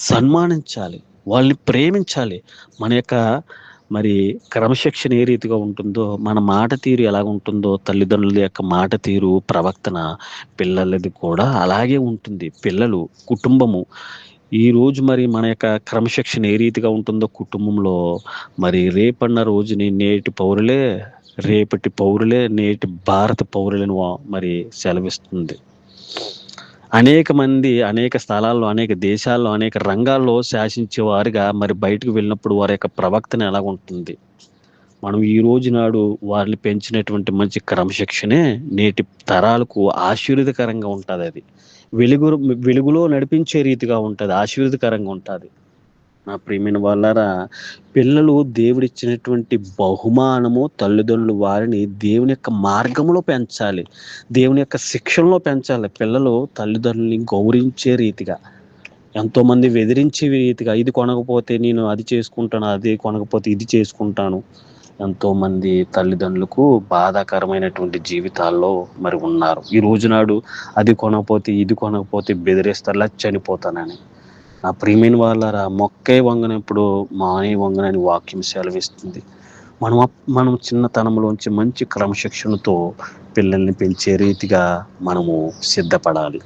సన్మానించాలి, వాళ్ళని ప్రేమించాలి. మన యొక్క మరి క్రమశిక్షణ ఏ రీతిగా ఉంటుందో, మన మాట తీరు ఎలాగుంటుందో, తల్లిదండ్రుల యొక్క మాట తీరు, ప్రవర్తన పిల్లలది కూడా అలాగే ఉంటుంది. పిల్లలు, కుటుంబము ఈరోజు మరి మన యొక్క క్రమశిక్షణ ఏ రీతిగా ఉంటుందో కుటుంబంలో, మరి రేపన్న రోజుని రేపటి పౌరులే నేటి భారత పౌరులను మరి సెలవిస్తుంది. అనేక మంది అనేక స్థలాల్లో, అనేక దేశాల్లో, అనేక రంగాల్లో శాసించేవారుగా మరి బయటకు వెళ్ళినప్పుడు వారి యొక్క ప్రవక్తన ఎలాగుంటుంది? మనం ఈ రోజు నాడు వారిని పెంచినటువంటి మంచి క్రమశిక్షణే నేటి తరాలకు ఆశీర్వదకరంగా ఉంటుంది. అది వెలుగులో నడిపించే రీతిగా ఉంటుంది, ఆశీర్వదకరంగా ఉంటుంది. నా ప్రియమైన వాళ్ళారా, పిల్లలు దేవుడిచ్చినటువంటి బహుమానము. తల్లిదండ్రులు వారిని దేవుని యొక్క మార్గంలో పెంచాలి, దేవుని యొక్క శిక్షణలో పెంచాలి. పిల్లలు తల్లిదండ్రులని గౌరవించే రీతిగా, ఎంతోమంది వెదిరించే రీతిగా, ఇది కొనకపోతే నేను అది చేసుకుంటాను, అది కొనకపోతే ఇది చేసుకుంటాను. ఎంతోమంది తల్లిదండ్రులకు బాధాకరమైనటువంటి జీవితాల్లో మరి ఉన్నారు. ఈ రోజునాడు అది కొనకపోతే, ఇది కొనకపోతే బెదిరిస్తారు, చనిపోతానని. నా ప్రియమైన వాళ్ళారా, మొక్కే వంగనప్పుడు మానే వంగనని వాక్యం సెలవిస్తుంది. మనం చిన్నతనంలోంచి మంచి క్రమశిక్షణతో పిల్లల్ని పెంచే రీతిగా మనము సిద్ధపడాలి.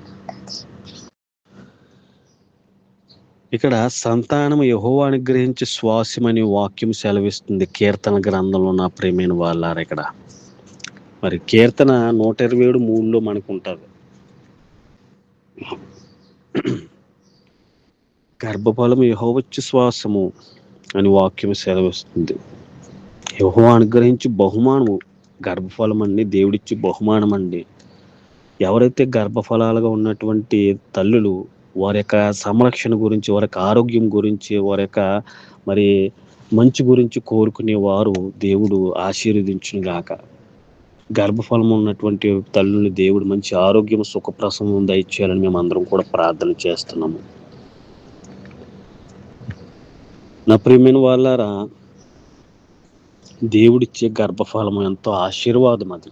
ఇక్కడ సంతానము యెహోవా అనుగ్రహించి శ్వాసమని వాక్యం సెలవిస్తుంది కీర్తన గ్రంథంలో. నా ప్రియమైన వాళ్ళారా, ఇక్కడ మరి కీర్తన 127:3 మనకు ఉంటుంది. గర్భఫలము యెహోవాచ్చు శ్వాసము అని వాక్యం సెలవిస్తుంది. యెహోవా అనుగ్రహించి బహుమానము, గర్భఫలం అండి, దేవుడిచ్చి బహుమానం అండి. ఎవరైతే గర్భఫలాలుగా ఉన్నటువంటి తల్లులు వారి యొక్క సంరక్షణ గురించి, వారి యొక్క ఆరోగ్యం గురించి, వారి యొక్క మరి మంచి గురించి కోరుకునేవారు దేవుడు ఆశీర్వదించును గాక. గర్భఫలం ఉన్నటువంటి తల్లుని దేవుడు మంచి ఆరోగ్యం, సుఖప్రసవం దయచేయాలని మేము అందరం కూడా ప్రార్థన చేస్తున్నాము. నా ప్రియమైన వాళ్ళారా, దేవుడిచ్చే గర్భఫలం ఎంతో ఆశీర్వాదం. అది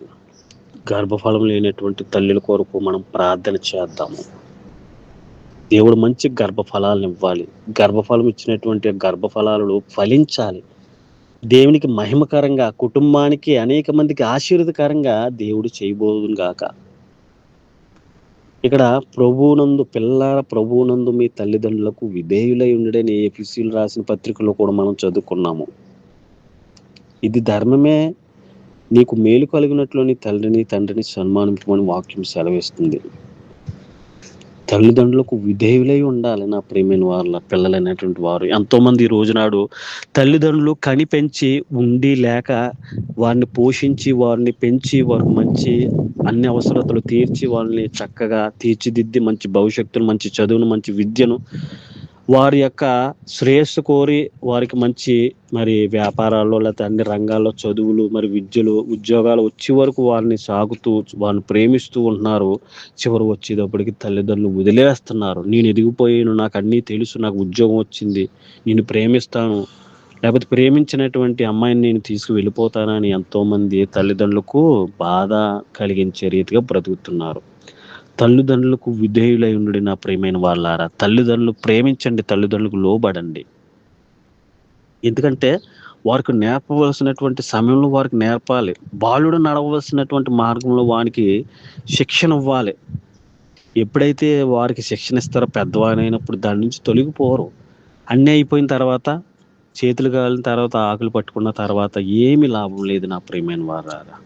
గర్భఫలం లేనటువంటి తల్లుల కొరకు మనం ప్రార్థన చేద్దాము. దేవుడు మంచి గర్భఫలాలను ఇవ్వాలి. గర్భఫలం ఇచ్చినటువంటి గర్భఫలాలు ఫలించాలి. దేవునికి మహిమకరంగా, కుటుంబానికి, అనేక మందికి ఆశీర్వదకరంగా దేవుడు చేయబోదును గాక. ఇక్కడ ప్రభువునందు మీ తల్లిదండ్రులకు విధేయులై ఉండడని ఎఫెసీయులకు రాసిన పత్రికలో కూడా మనం చదువుకున్నాము. ఇది ధర్మమే, నీకు మేలు కలిగినట్లు నీ తల్లిని తండ్రిని సన్మానించమని వాక్యం సెలవిస్తుంది. తల్లిదండ్రులకు విధేయులై ఉండాలి నా ప్రియమైన వాళ్ళ పిల్లలైనటువంటి వారు. ఎంతోమంది ఈ రోజునాడు తల్లిదండ్రులు కని పెంచి ఉండి లేక వారిని పోషించి, వారిని పెంచి, వారికి మంచి అన్ని అవసరతలు తీర్చి, వాళ్ళని చక్కగా తీర్చిదిద్ది మంచి భవిష్యత్తును, మంచి చదువును, మంచి విద్యను, వారి యొక్క శ్రేయస్సు కోరి వారికి మంచి మరి వ్యాపారాల్లో లేకపోతే అన్ని రంగాల్లో చదువులు మరి విద్యలు ఉద్యోగాలు వచ్చే వరకు వారిని సాగుతూ వారిని ప్రేమిస్తూ ఉంటున్నారు. చివరి వచ్చేటప్పటికి తల్లిదండ్రులు వదిలేస్తున్నారు. నేను ఎదిగిపోయాను, నాకు అన్నీ తెలుసు, నాకు ఉద్యోగం వచ్చింది, నేను ప్రేమిస్తాను, లేకపోతే ప్రేమించినటువంటి అమ్మాయిని నేను తీసుకు వెళ్ళిపోతానని ఎంతోమంది తల్లిదండ్రులకు బాధ కలిగించే రీతిగా బ్రతుకుతున్నారు. తల్లిదండ్రులకు విధేయులై ఉండి నా ప్రియమైన వాళ్ళారా, తల్లిదండ్రులు ప్రేమించండి, తల్లిదండ్రులకు లోబడండి. ఎందుకంటే వారికి నేర్పవలసినటువంటి సమయంలో వారికి నేర్పాలి. బాలుడు నడవలసినటువంటి మార్గంలో వానికి శిక్షణ ఇవ్వాలి. ఎప్పుడైతే వారికి శిక్షణ ఇస్తారో పెద్దవాడైనప్పుడు దాని నుంచి తొలగిపోరు. అన్నీ అయిపోయిన తర్వాత, చేతులు కాలిన తర్వాత, ఆకులు పట్టుకున్న తర్వాత ఏమీ లాభం లేదు నా ప్రియమైన వారారా.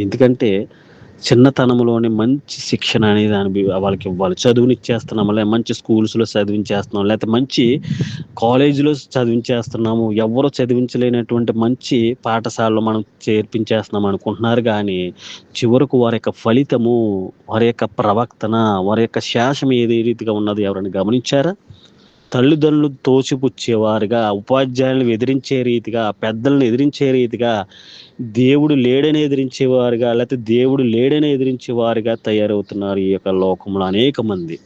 ఎందుకంటే చిన్నతనంలోనే మంచి శిక్షణ అనేది వాళ్ళకి ఇవ్వాలి. చదువునిచ్చేస్తున్నాము, లేదా మంచి స్కూల్స్లో చదివించేస్తున్నాం, లేకపోతే మంచి కాలేజీలో చదివించేస్తున్నాము, ఎవరో చదివించలేనటువంటి మంచి పాఠశాలలో మనం చేర్పించేస్తున్నాం అనుకుంటున్నారు. కానీ చివరకు వారి యొక్క ఫలితము, వారి యొక్క ప్రవర్తన, వారి యొక్క శాసనం ఏదే రీతిగా ఉన్నది ఎవరైనా గమనించారా? తల్లిదండ్రులు తోసిపుచ్చేవారుగా, ఉపాధ్యాయులను ఎదిరించే రీతిగా, పెద్దలను ఎదిరించే రీతిగా, దేవుడు లేడని ఎదిరించేవారుగా, లేకపోతే దేవుడు లేడని ఎదిరించేవారుగా తయారవుతున్నారు ఈ యొక్క లోకంలో అనేక మంది.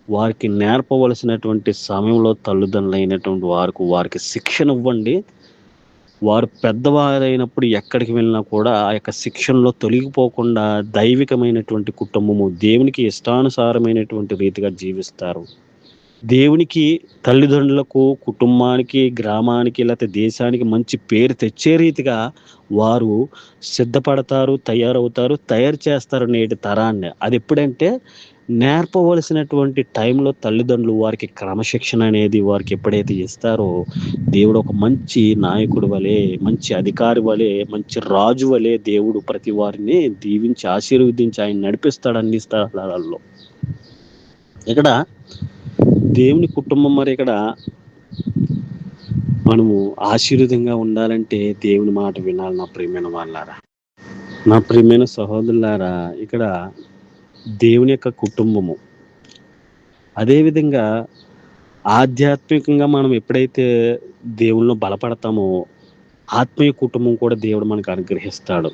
వారికి నేర్పవలసినటువంటి సమయంలో తల్లిదండ్రులైనటువంటి వారికి శిక్షణ ఇవ్వండి. వారు పెద్దవారైనప్పుడు ఎక్కడికి వెళ్ళినా కూడా ఆ యొక్క శిక్షణలో తొలగిపోకుండా దైవికమైనటువంటి కుటుంబము, దేవునికి ఇష్టానుసారమైనటువంటి రీతిగా జీవిస్తారు. దేవునికి, తల్లిదండ్రులకు, కుటుంబానికి, గ్రామానికి లేకపోతే దేశానికి మంచి పేరు తెచ్చే రీతిగా వారు సిద్ధపడతారు, తయారు చేస్తారు నేటి తరాన్ని. అది ఎప్పుడంటే నేర్పవలసినటువంటి టైంలో తల్లిదండ్రులు వారికి క్రమశిక్షణ అనేది వారికి ఎప్పుడైతే ఇస్తారో, దేవుడు ఒక మంచి నాయకుడు వలె, మంచి అధికారి వలె, మంచి రాజు వలె దేవుడు ప్రతి వారిని దీవించి ఆశీర్వదించి ఆయన నడిపిస్తాడు అన్ని స్థలాలలో. ఇక్కడ దేవుని కుటుంబం మరి ఇక్కడ మనము ఆశీర్వాదంగా ఉండాలంటే దేవుని మాట వినాలి నా ప్రియమైన వాళ్ళారా. నా ప్రియమైన సహోదరులారా, ఇక్కడ దేవుని యొక్క కుటుంబము, అదేవిధంగా ఆధ్యాత్మికంగా మనం ఎప్పుడైతే దేవుల్లో బలపడతామో ఆత్మీయ కుటుంబం కూడా దేవుడు మనకు అనుగ్రహిస్తాడు.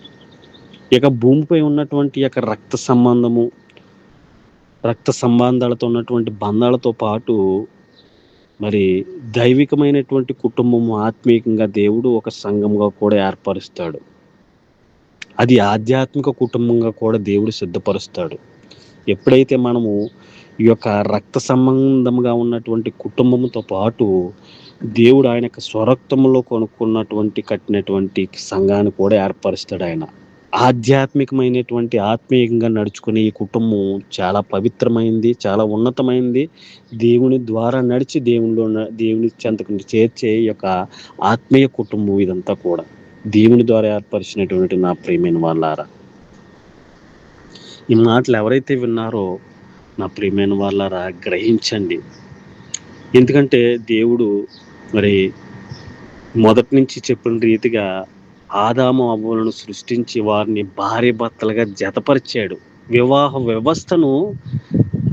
ఇక భూమిపై ఉన్నటువంటి యొక్క రక్త సంబంధాలతో ఉన్నటువంటి బంధాలతో పాటు మరి దైవికమైనటువంటి కుటుంబము ఆత్మీయంగా దేవుడు ఒక సంఘంగా కూడా ఏర్పరుస్తాడు. అది ఆధ్యాత్మిక కుటుంబంగా కూడా దేవుడు సిద్ధపరుస్తాడు. ఎప్పుడైతే మనము ఈ యొక్క రక్త సంబంధంగా ఉన్నటువంటి కుటుంబంతో పాటు దేవుడు ఆయన యొక్క స్వరక్తంలో కట్టినటువంటి సంఘాన్ని కూడా ఏర్పరుస్తాడు. ఆయన ఆధ్యాత్మికమైనటువంటి ఆత్మీయంగా నడుచుకునే ఈ కుటుంబం చాలా పవిత్రమైంది, చాలా ఉన్నతమైంది. దేవుని ద్వారా నడిచి దేవుని చెంతకు చేర్చే ఈ యొక్క ఆత్మీయ కుటుంబం ఇదంతా కూడా దేవుని ద్వారా ఏర్పరిచినటువంటి నా ప్రియమైన వాళ్ళారా. ఈ మాటలు ఎవరైతే విన్నారో నా ప్రియమైన వాళ్ళారా గ్రహించండి. ఎందుకంటే దేవుడు మరి మొదటి నుంచి చెప్పిన రీతిగా ఆదాము అవ్వలను సృష్టించి వారిని భార్య భర్తలుగా జతపరిచాడు. వివాహ వ్యవస్థను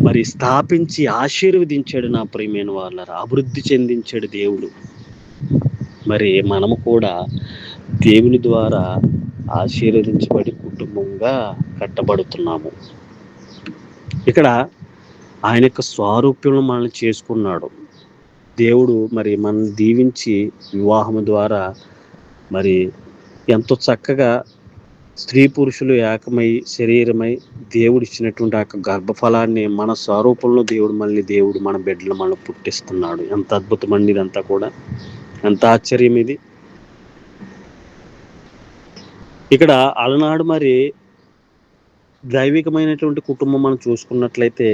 మరి స్థాపించి ఆశీర్వదించాడు నా ప్రియమైన వాళ్ళారా, అభివృద్ధి చెందించాడు దేవుడు. మరి మనము కూడా దేవుని ద్వారా ఆశీర్వదించబడి కుటుంబంగా కట్టబడుతున్నాము. ఇక్కడ ఆయన యొక్క స్వారూప్యంలో మనల్ని చేసుకున్నాడు దేవుడు. మరి మనం దీవించి వివాహము ద్వారా మరి ఎంతో చక్కగా స్త్రీ పురుషులు ఏకమై శరీరమై దేవుడు ఇచ్చినటువంటి ఆ గర్భఫలాన్ని మన స్వరూపంలో దేవుడు మన బిడ్డలు మనం పుట్టిస్తున్నాడు. ఎంత అద్భుతమండి ఇదంతా కూడా, ఎంత ఆశ్చర్యం ఇది. ఇక్కడ అలనాడు మరి దైవికమైనటువంటి కుటుంబం మనం చూసుకున్నట్లయితే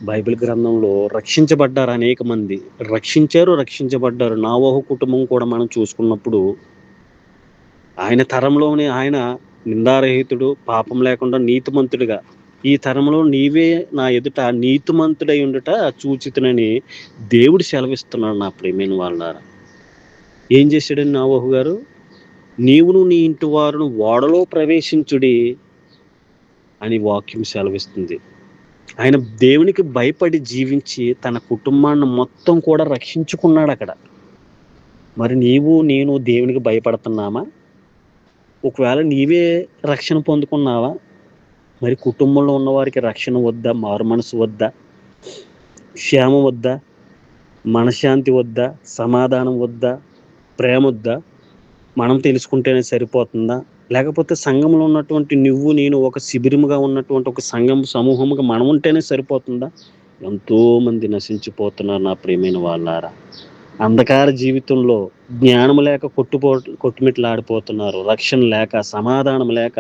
బైబిల్ గ్రంథంలో రక్షించబడ్డారు అనేక మంది, రక్షించబడ్డారు. నోవహు కుటుంబం కూడా మనం చూసుకున్నప్పుడు ఆయన తరంలోనే ఆయన నిందారహితుడు, పాపం లేకుండా నీతిమంతుడిగా ఈ తరంలో నీవే నా ఎదుట నీతిమంతుడై ఉండుట చూచితునని దేవుడు సెలవిస్తున్నాడు నా ప్రియమైన వాళ్ళారా. ఏం చేశాడండి నోవహు గారు? నీవును నీ ఇంటి వారును ఓడలో ప్రవేశించుడి అని వాక్యం సెలవిస్తుంది. ఆయన దేవునికి భయపడి జీవించి తన కుటుంబాన్ని మొత్తం కూడా రక్షించుకున్నాడు అక్కడ. మరి నీవు నేను దేవునికి భయపడుతున్నామా? ఒకవేళ నీవే రక్షణ పొందుకున్నావా? మరి కుటుంబంలో ఉన్నవారికి రక్షణ వద్దా? మారు మనసు వద్దా? క్షేమం వద్దా? మనశ్శాంతి వద్దా? సమాధానం వద్దా? ప్రేమ వద్దా? మనం తెలుసుకుంటేనే సరిపోతుందా? లేకపోతే సంఘంలో ఉన్నటువంటి నువ్వు నేను ఒక శిబిరముగా ఉన్నటువంటి ఒక సంఘం సమూహముగా మనం ఉంటేనే సరిపోతుందా? ఎంతోమంది నశించిపోతున్నారు నా ప్రియమైన వాళ్ళారా. అంధకార జీవితంలో జ్ఞానం లేక కొట్టుమిట్లాడిపోతున్నారు. రక్షణ లేక, సమాధానం లేక,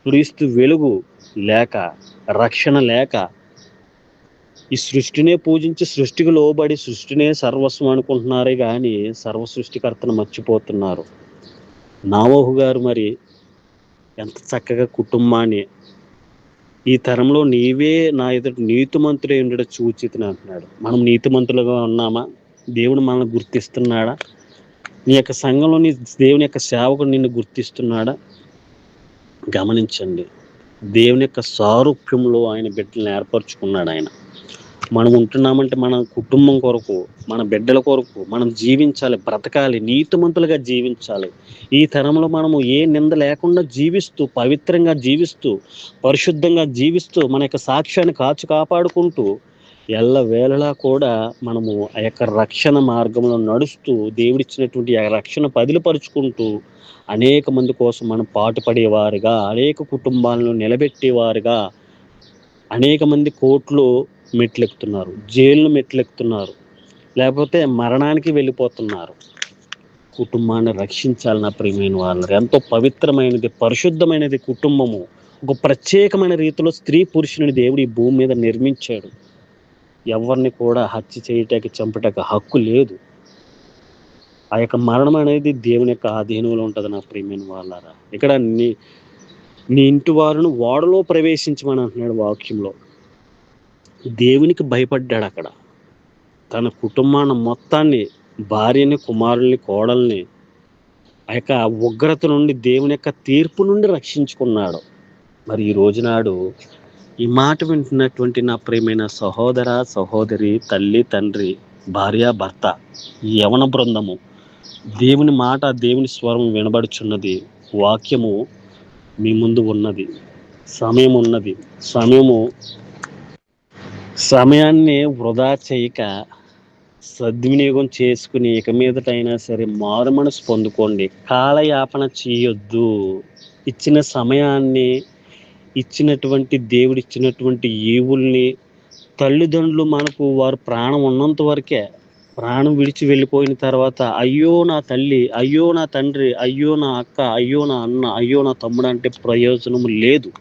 క్రీస్తు వెలుగు లేక, రక్షణ లేక, ఈ సృష్టినే పూజించి సృష్టికి లోబడి సృష్టినే సర్వస్వం అనుకుంటున్నారే కానీ సర్వ సృష్టికర్తను మర్చిపోతున్నారు. నోవహు గారు మరి ఎంత చక్కగా కుటుంబాన్ని ఈ తరంలో నీవే నా ఎదుట నీతిమంతుడై ఉండడం చూచితిని అంటున్నాడు. మనం నీతిమంతులుగా ఉన్నామా? దేవుడు మనల్ని గుర్తిస్తున్నాడా? నీ యొక్క సంఘంలో నీ దేవుని యొక్క సేవకుడు నిన్ను గుర్తిస్తున్నాడా? గమనించండి. దేవుని యొక్క సారూప్యంలో ఆయన బిడ్డలను ఏర్పరచుకున్నాడు ఆయన. మనం ఉంటున్నామంటే మన కుటుంబం కొరకు, మన బిడ్డల కొరకు మనం జీవించాలి, బ్రతకాలి, నీతిమంతులుగా జీవించాలి. ఈ తరంలో మనము ఏ నింద లేకుండా జీవిస్తూ, పవిత్రంగా జీవిస్తూ, పరిశుద్ధంగా జీవిస్తూ, మన యొక్క సాక్ష్యాన్ని కాపాడుకుంటూ ఎల్లవేళలా కూడా మనము ఆ యొక్క రక్షణ మార్గంలో నడుస్తూ దేవుడిచ్చినటువంటి ఆ రక్షణ పదిలపరుచుకుంటూ అనేక మంది కోసం మనం పాటుపడేవారుగా, అనేక కుటుంబాలను నిలబెట్టేవారుగా, అనేక మంది కోట్లు మెట్లెక్కుతున్నారు, జైళ్ళు మెట్లెక్కుతున్నారు, లేకపోతే మరణానికి వెళ్ళిపోతున్నారు. కుటుంబాన్ని రక్షించాలి నా ప్రియమైన వాళ్ళు. ఎంతో పవిత్రమైనది, పరిశుద్ధమైనది కుటుంబము. ఒక ప్రత్యేకమైన రీతిలో స్త్రీ పురుషుని దేవుడు ఈ భూమి మీద నిర్మించాడు. ఎవరిని కూడా హత్య చేయటానికి, చంపటానికి హక్కు లేదు. ఆ యొక్క మరణం అనేది దేవుని యొక్క ఆధీనంలో ఉంటుంది నా ప్రియమైన వాళ్ళారా. ఇక్కడ నీ ఇంటి వారును ఓడలో ప్రవేశించమని అంటున్నాడు వాక్యంలో. దేవునికి భయపడ్డాడు అక్కడ. తన కుటుంబాన్ని మొత్తాన్ని, భార్యని, కుమారుల్ని, కోడల్ని ఆ యొక్క ఉగ్రత నుండి, దేవుని యొక్క తీర్పు నుండి రక్షించుకున్నాడు. మరి ఈ రోజునాడు ఈ మాట వింటున్నటువంటి నా ప్రియమైన సహోదర, సహోదరి, తల్లి, తండ్రి, భార్య, భర్త, ఈ యవన బృందము, దేవుని మాట, దేవుని స్వరం వినబడుచున్నది. వాక్యము మీ ముందు ఉన్నది. సమయం ఉన్నది. సమయాన్ని వృధా చేయక సద్వినియోగం చేసుకుని ఇక మీదటైనా సరే మారు మనసు పొందుకోండి. కాలయాపన చేయొద్దు. ఇచ్చిన సమయాన్ని, ఇచ్చినటువంటి దేవుడిచ్చినటువంటి ఈవుల్ని, తల్లిదండ్రులు మనకు వారు ప్రాణం ఉన్నంత వరకే, ప్రాణం విడిచి వెళ్ళిపోయిన తర్వాత అయ్యో నా తల్లి, అయ్యో నా తండ్రి, అయ్యో నా అక్క, అయ్యో నా అన్న, అయ్యో నా తమ్ముడు అంటే ప్రయోజనం లేదు.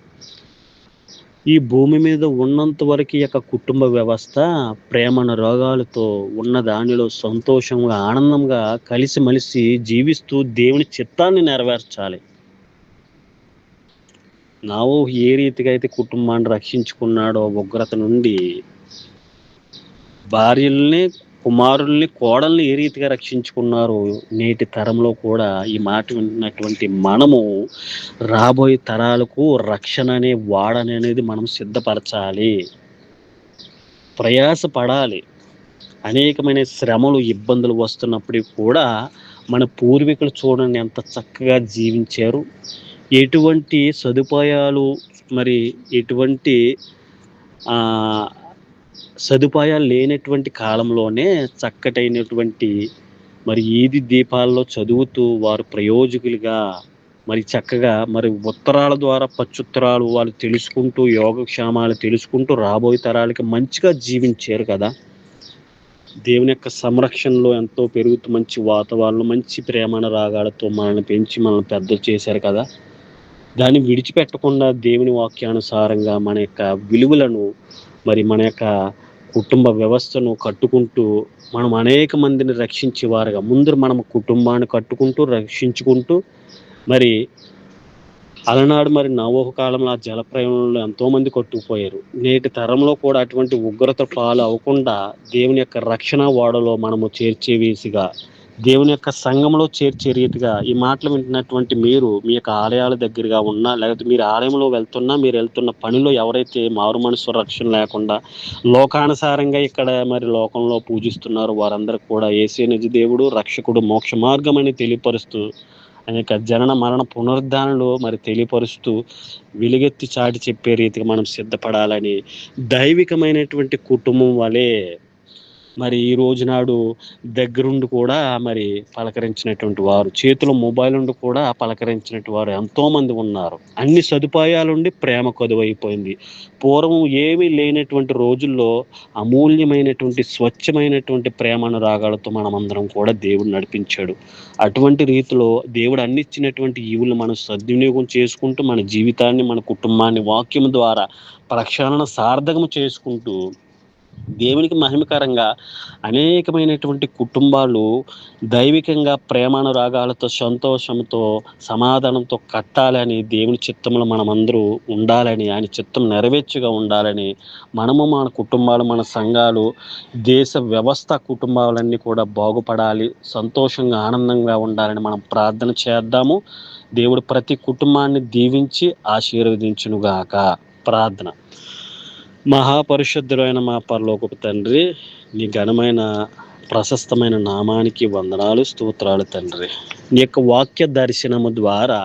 ఈ భూమి మీద ఉన్నంత వరకు యొక్క కుటుంబ వ్యవస్థ ప్రేమను రోగాలతో ఉన్న దానిలో సంతోషంగా, ఆనందంగా కలిసిమెలిసి జీవిస్తూ దేవుని చిత్తాన్ని నెరవేర్చాలి. నోవహు ఏ రీతిగా అయితే కుటుంబాన్ని రక్షించుకున్నాడో ఉగ్రత నుండి, భార్యల్ని, కుమారుల్ని, కోడల్ని ఏ రీతిగా రక్షించుకున్నారో నేటి తరంలో కూడా ఈ మాట వింటున్నటువంటి మనము రాబోయే తరాలకు రక్షణ అనే వాడని అనేది మనం సిద్ధపరచాలి, ప్రయాసపడాలి. అనేకమైన శ్రమలు, ఇబ్బందులు వస్తున్నప్పుడు కూడా మన పూర్వీకులు చూడండి ఎంత చక్కగా జీవించారు. ఎటువంటి సదుపాయాలు, మరి ఎటువంటి సదుపాయాలు లేనటువంటి కాలంలోనే చక్కటైనటువంటి మరి ఈది దీపాల్లో చదువుతూ వారు ప్రయోజకులుగా, మరి చక్కగా మరి ఉత్తరాల ద్వారా పచ్చుత్తరాలు వాళ్ళు తెలుసుకుంటూ, యోగక్షేమాలు తెలుసుకుంటూ రాబోయే తరాలకి మంచిగా జీవించారు కదా. దేవుని యొక్క సంరక్షణలో ఎంతో పెరుగుతూ మంచి వాతావరణం, మంచి ప్రేమణ రాగాలతో మనల్ని పెంచి మనల్ని పెద్దలు చేశారు కదా. దాన్ని విడిచిపెట్టకుండా దేవుని వాక్యానుసారంగా మన యొక్క విలువలను, మరి మన యొక్క కుటుంబ వ్యవస్థను కట్టుకుంటూ మనం అనేక మందిని రక్షించేవారుగా, ముందు మనం కుటుంబాన్ని కట్టుకుంటూ రక్షించుకుంటూ, మరి అలనాడు మరి నోవహు కాలంలో ఆ జలప్రళయంలో ఎంతోమంది కొట్టుకుపోయారు. నేటి తరంలో కూడా అటువంటి ఉగ్రత పాలు అవ్వకుండా దేవుని యొక్క రక్షణ ఓడలో మనము చేర్చే వీసిగా, దేవుని యొక్క సంఘంలో చేర్చే రీతిగా ఈ మాటలు వింటున్నటువంటి మీరు మీ యొక్క ఆలయాల దగ్గరగా ఉన్నా, లేకపోతే మీరు ఆలయంలో వెళ్తున్నా, మీరు వెళ్తున్న పనిలో ఎవరైతే మారు మనసు రక్షణ లేకుండా లోకానుసారంగా ఇక్కడ మరి లోకంలో పూజిస్తున్నారో వారందరూ కూడా యేసే నిజ దేవుడు, రక్షకుడు, మోక్ష మార్గం అని తెలియపరుస్తూ అనేక జనన మరణ పునరుద్ధానాలు మరి తెలియపరుస్తూ వెలుగెత్తి చాటి చెప్పే రీతిగా మనం సిద్ధపడాలని దైవికమైనటువంటి కుటుంబం వలె మరి ఈ రోజు నాడు దగ్గరుండి కూడా మరి పలకరించినటువంటి వారు, చేతిలో మొబైల్ ఉండి కూడా పలకరించినటువంటి వారు ఎంతోమంది ఉన్నారు. అన్ని సదుపాయాలుండి ప్రేమ కరువైపోయింది. పూర్వం ఏమీ లేనటువంటి రోజుల్లో అమూల్యమైనటువంటి స్వచ్ఛమైనటువంటి ప్రేమానురాగాలతో మనమందరం కూడా దేవుడు నడిపించాడు. అటువంటి రీతిలో దేవుడు అందించినటువంటి ఈవులను మనం సద్వినియోగం చేసుకుంటూ మన జీవితాన్ని, మన కుటుంబాన్ని వాక్యం ద్వారా ప్రక్షాళన సార్థకం చేసుకుంటూ దేవునికి మహిమకరంగా అనేకమైనటువంటి కుటుంబాలు దైవికంగా ప్రేమానురాగాలతో, సంతోషంతో, సమాధానంతో కట్టాలని దేవుని చిత్తంలో మనమందరూ ఉండాలని, ఆయన చిత్తం నెరవేర్చుగా ఉండాలని, మనము మన కుటుంబాలు, మన సంఘాలు, దేశ వ్యవస్థ కుటుంబాలన్నీ కూడా బాగుపడాలి, సంతోషంగా ఆనందంగా ఉండాలని మనం ప్రార్థన చేద్దాము. దేవుడు ప్రతి కుటుంబాన్ని దీవించి ఆశీర్వదించునుగాక. ప్రార్థన. మహాపరిశుద్ధులైన మా పరలోకపు తండ్రి, నీ ఘనమైన ప్రశస్తమైన నామానికి వందనాలు, స్తోత్రాలు తండ్రి. నీ యొక్క వాక్య దర్శనము ద్వారా,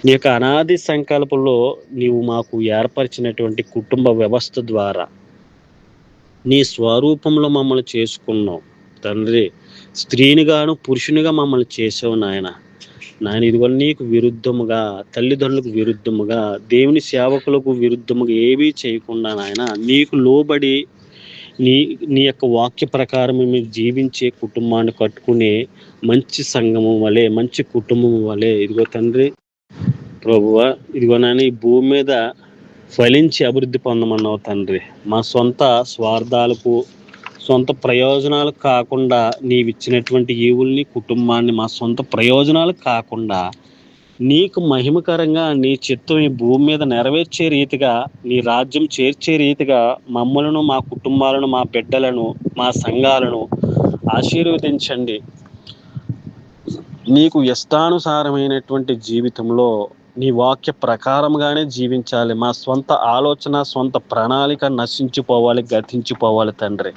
నీ యొక్క అనాది సంకల్పంలో నీవు మాకు ఏర్పరిచినటువంటి కుటుంబ వ్యవస్థ ద్వారా నీ స్వరూపంలో మమ్మల్ని చేసుకున్నావు తండ్రి. స్త్రీనిగాను పురుషునిగా మమ్మల్ని చేసావు నాయన. ఇదిగో నీకు విరుద్ధముగా, తల్లిదండ్రులకు విరుద్ధముగా, దేవుని సేవకులకు విరుద్ధముగా ఏవీ చేయకుండా నాయన నీకు లోబడి నీ నీ యొక్క వాక్య ప్రకారం మీరు జీవించే కుటుంబాన్ని కట్టుకునే మంచి సంఘము వలె, మంచి కుటుంబం వలె ఇదిగో తండ్రి ప్రభువా, ఇదిగో నాయన ఈ భూమి మీద ఫలించి అభివృద్ధి పొందమన్నావు తండ్రి. మా సొంత స్వార్థాలకు, సొంత ప్రయోజనాలకు కాకుండా నీవిచ్చినటువంటి ఈవుల్ని, కుటుంబాన్ని మా సొంత ప్రయోజనాలకు కాకుండా నీకు మహిమకరంగా నీ చిత్తం ఈ భూమి మీద నెరవేర్చే రీతిగా, నీ రాజ్యం చేర్చే రీతిగా మమ్మలను, మా కుటుంబాలను, మా బిడ్డలను, మా సంఘాలను ఆశీర్వదించండి. నీకు ఇష్టానుసారమైనటువంటి జీవితంలో నీ వాక్య ప్రకారంగానే జీవించాలి. మా స్వంత ఆలోచన, స్వంత ప్రణాళిక నశించిపోవాలి, గతించిపోవాలి తండ్రి.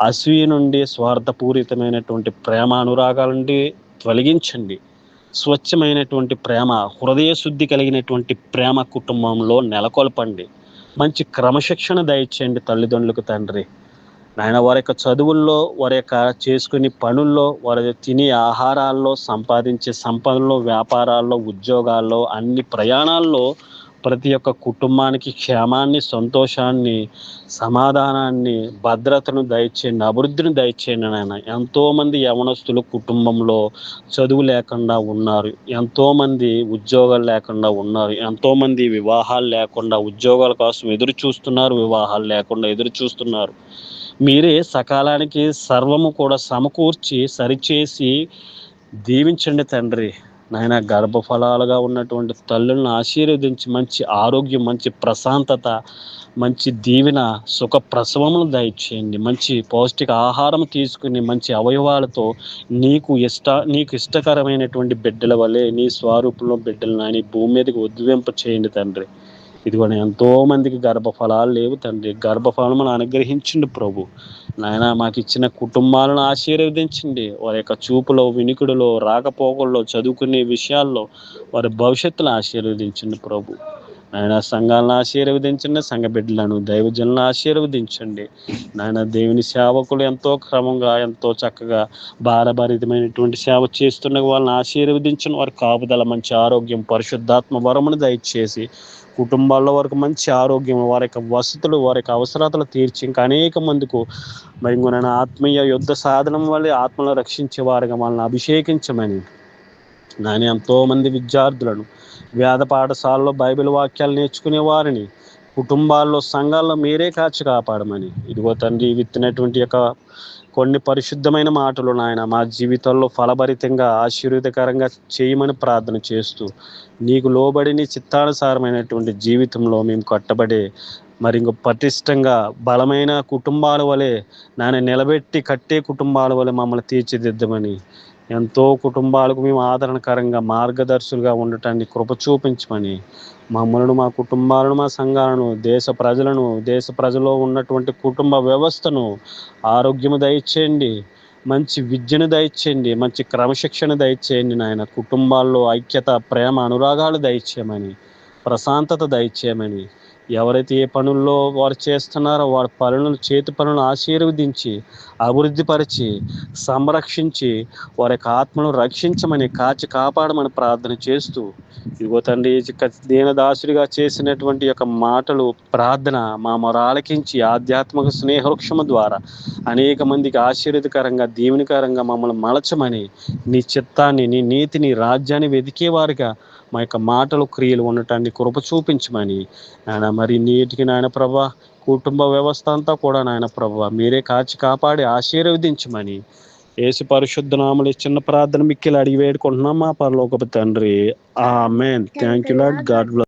అసూయ నుండి, స్వార్థపూరితమైనటువంటి ప్రేమ అనురాగాల నుండి తొలగించండి. స్వచ్ఛమైనటువంటి ప్రేమ, హృదయ శుద్ధి కలిగినటువంటి ప్రేమ కుటుంబంలో నెలకొల్పండి. మంచి క్రమశిక్షణ దయచేయండి తల్లిదండ్రులకు తండ్రి. నాయన వారి యొక్క చదువుల్లో, వారి యొక్క చేసుకునే పనుల్లో, వారి తినే ఆహారాల్లో, సంపాదించే సంపదల్లో, వ్యాపారాల్లో, ఉద్యోగాల్లో, అన్ని ప్రయాణాల్లో ప్రతి ఒక్క కుటుంబానికి క్షేమాన్ని, సంతోషాన్ని, సమాధానాన్ని, భద్రతను దయచేయండి, అభివృద్ధిని దయచేయండి నాయన. ఎంతోమంది యవనస్తులు కుటుంబంలో చదువు లేకుండా ఉన్నారు, ఎంతోమంది ఉద్యోగాలు లేకుండా ఉన్నారు, ఎంతోమంది వివాహాలు లేకుండా ఉద్యోగాల కోసం ఎదురు చూస్తున్నారు, వివాహాలు లేకుండా ఎదురు చూస్తున్నారు. మీరే సకాలానికి సర్వము కూడా సమకూర్చి సరిచేసి దీవించండి తండ్రి. నాయన గర్భఫలాలుగా ఉన్నటువంటి తల్లులను ఆశీర్వదించి మంచి ఆరోగ్యం, మంచి ప్రశాంతత, మంచి దీవెన, సుఖ ప్రసవములు దయచేయండి. మంచి పౌష్టిక ఆహారం తీసుకుని మంచి అవయవాలతో నీకు ఇష్టకరమైనటువంటి బిడ్డల వలె నీ స్వరూపంలో బిడ్డలు నాయన భూమి మీదకి ఉద్వింప చేయండి తండ్రి. ఇదిగో ఎంతో మందికి గర్భఫలాలు లేవు తండ్రి, గర్భఫలమును అనుగ్రహించండి ప్రభు. నాయన మాకు ఇచ్చిన కుటుంబాలను ఆశీర్వదించండి. వారి యొక్క చూపులో, వినికుడిలో, రాకపోకల్లో, చదువుకునే విషయాల్లో వారి భవిష్యత్తును ఆశీర్వదించండి ప్రభు. నాయన సంఘాలను ఆశీర్వదించండి, సంఘ బిడ్డలను, దైవజనులను ఆశీర్వదించండి. నాయన దేవుని సేవకులు ఎంతో క్రమంగా, ఎంతో చక్కగా భారభరితమైనటువంటి సేవ చేస్తున్న వాళ్ళని ఆశీర్వదించండి. వారి కాపుదల, మంచి ఆరోగ్యం, పరిశుద్ధాత్మ వరమును దయచేసి కుటుంబాల్లో వారికి మంచి ఆరోగ్యం, వారి యొక్క వసతులు, వారి యొక్క అవసరాలు తీర్చి ఇంకా అనేక మందికి మరి నేను ఆత్మీయ యుద్ధ సాధనం వల్ల ఆత్మలను రక్షించే వారిగా వాళ్ళని అభిషేకించమని నాయన ఎంతోమంది విద్యార్థులను వేద పాఠశాలలో బైబిల్ వాక్యాలు నేర్చుకునే వారిని కుటుంబాల్లో, సంఘాల్లో మీరే కాచి కాపాడమని ఇదిగో తండ్రి విత్తినటువంటి యొక్క కొన్ని పరిశుద్ధమైన మాటలు నాయన మా జీవితంలో ఫలభరితంగా ఆశీర్వాదకరంగా చేయమని ప్రార్థన చేస్తూ, నీకు లోబడి నీ చిత్తానుసారమైనటువంటి జీవితంలో మేము కట్టబడే మరి ఇంక పటిష్టంగా బలమైన కుటుంబాల వలె నాయన నిలబెట్టి కట్టే కుటుంబాల వలె మమ్మల్ని తీర్చిదిద్దమని, ఎంతో కుటుంబాలకు మేము ఆదరణకరంగా మార్గదర్శులుగా ఉండటాన్ని కృప చూపించమని, మమ్మల్ని మా కుటుంబాలను మా సంఘాలను దేశ ప్రజల్లో ఉన్నటువంటి కుటుంబ వ్యవస్థను ఆరోగ్యము దయచేయండి, మంచి విద్యను దయచేయండి, మంచి క్రమశిక్షణ దయచేయండి నాయన. కుటుంబాల్లో ఐక్యత, ప్రేమ, అనురాగాలు దయచేయమని, ప్రశాంతత దయచేయమని, ఎవరైతే ఏ పనుల్లో వారు చేస్తున్నారో వారి పనులను చేతి పనులను ఆశీర్వదించి అభివృద్ధిపరిచి సంరక్షించి వారి యొక్క ఆత్మను రక్షించమని కాచి కాపాడమని ప్రార్థన చేస్తూ, ఇదిగో తండ్రి దీనదాసుడిగా చేసినటువంటి యొక్క మాటలు ప్రార్థన మా మొరాలకించి ఆధ్యాత్మిక స్నేహవృక్షము ద్వారా అనేక మందికి ఆశీర్వదకరంగా దీవెనకరంగా మమ్మల్ని మలచమని, నీ చిత్తాన్ని, నీ నీతిని, రాజ్యాన్ని వెతికేవారుగా మా యొక్క మాటలు క్రియలు ఉండటాన్ని కృప చూపించమని నాయన. మరి నీటికి నాయన ప్రభా కుటుంబ వ్యవస్థ అంతా కూడా నాయన ప్రభా మీరే కాచి కాపాడి ఆశీర్వదించమని యేసు పరిశుద్ధ నామములో చిన్న ప్రార్థన మిక్కిలి అడిగి వేడుకుంటున్నాం మా పరలోకపు తండ్రి. Amen. Thank you Lord. God bless.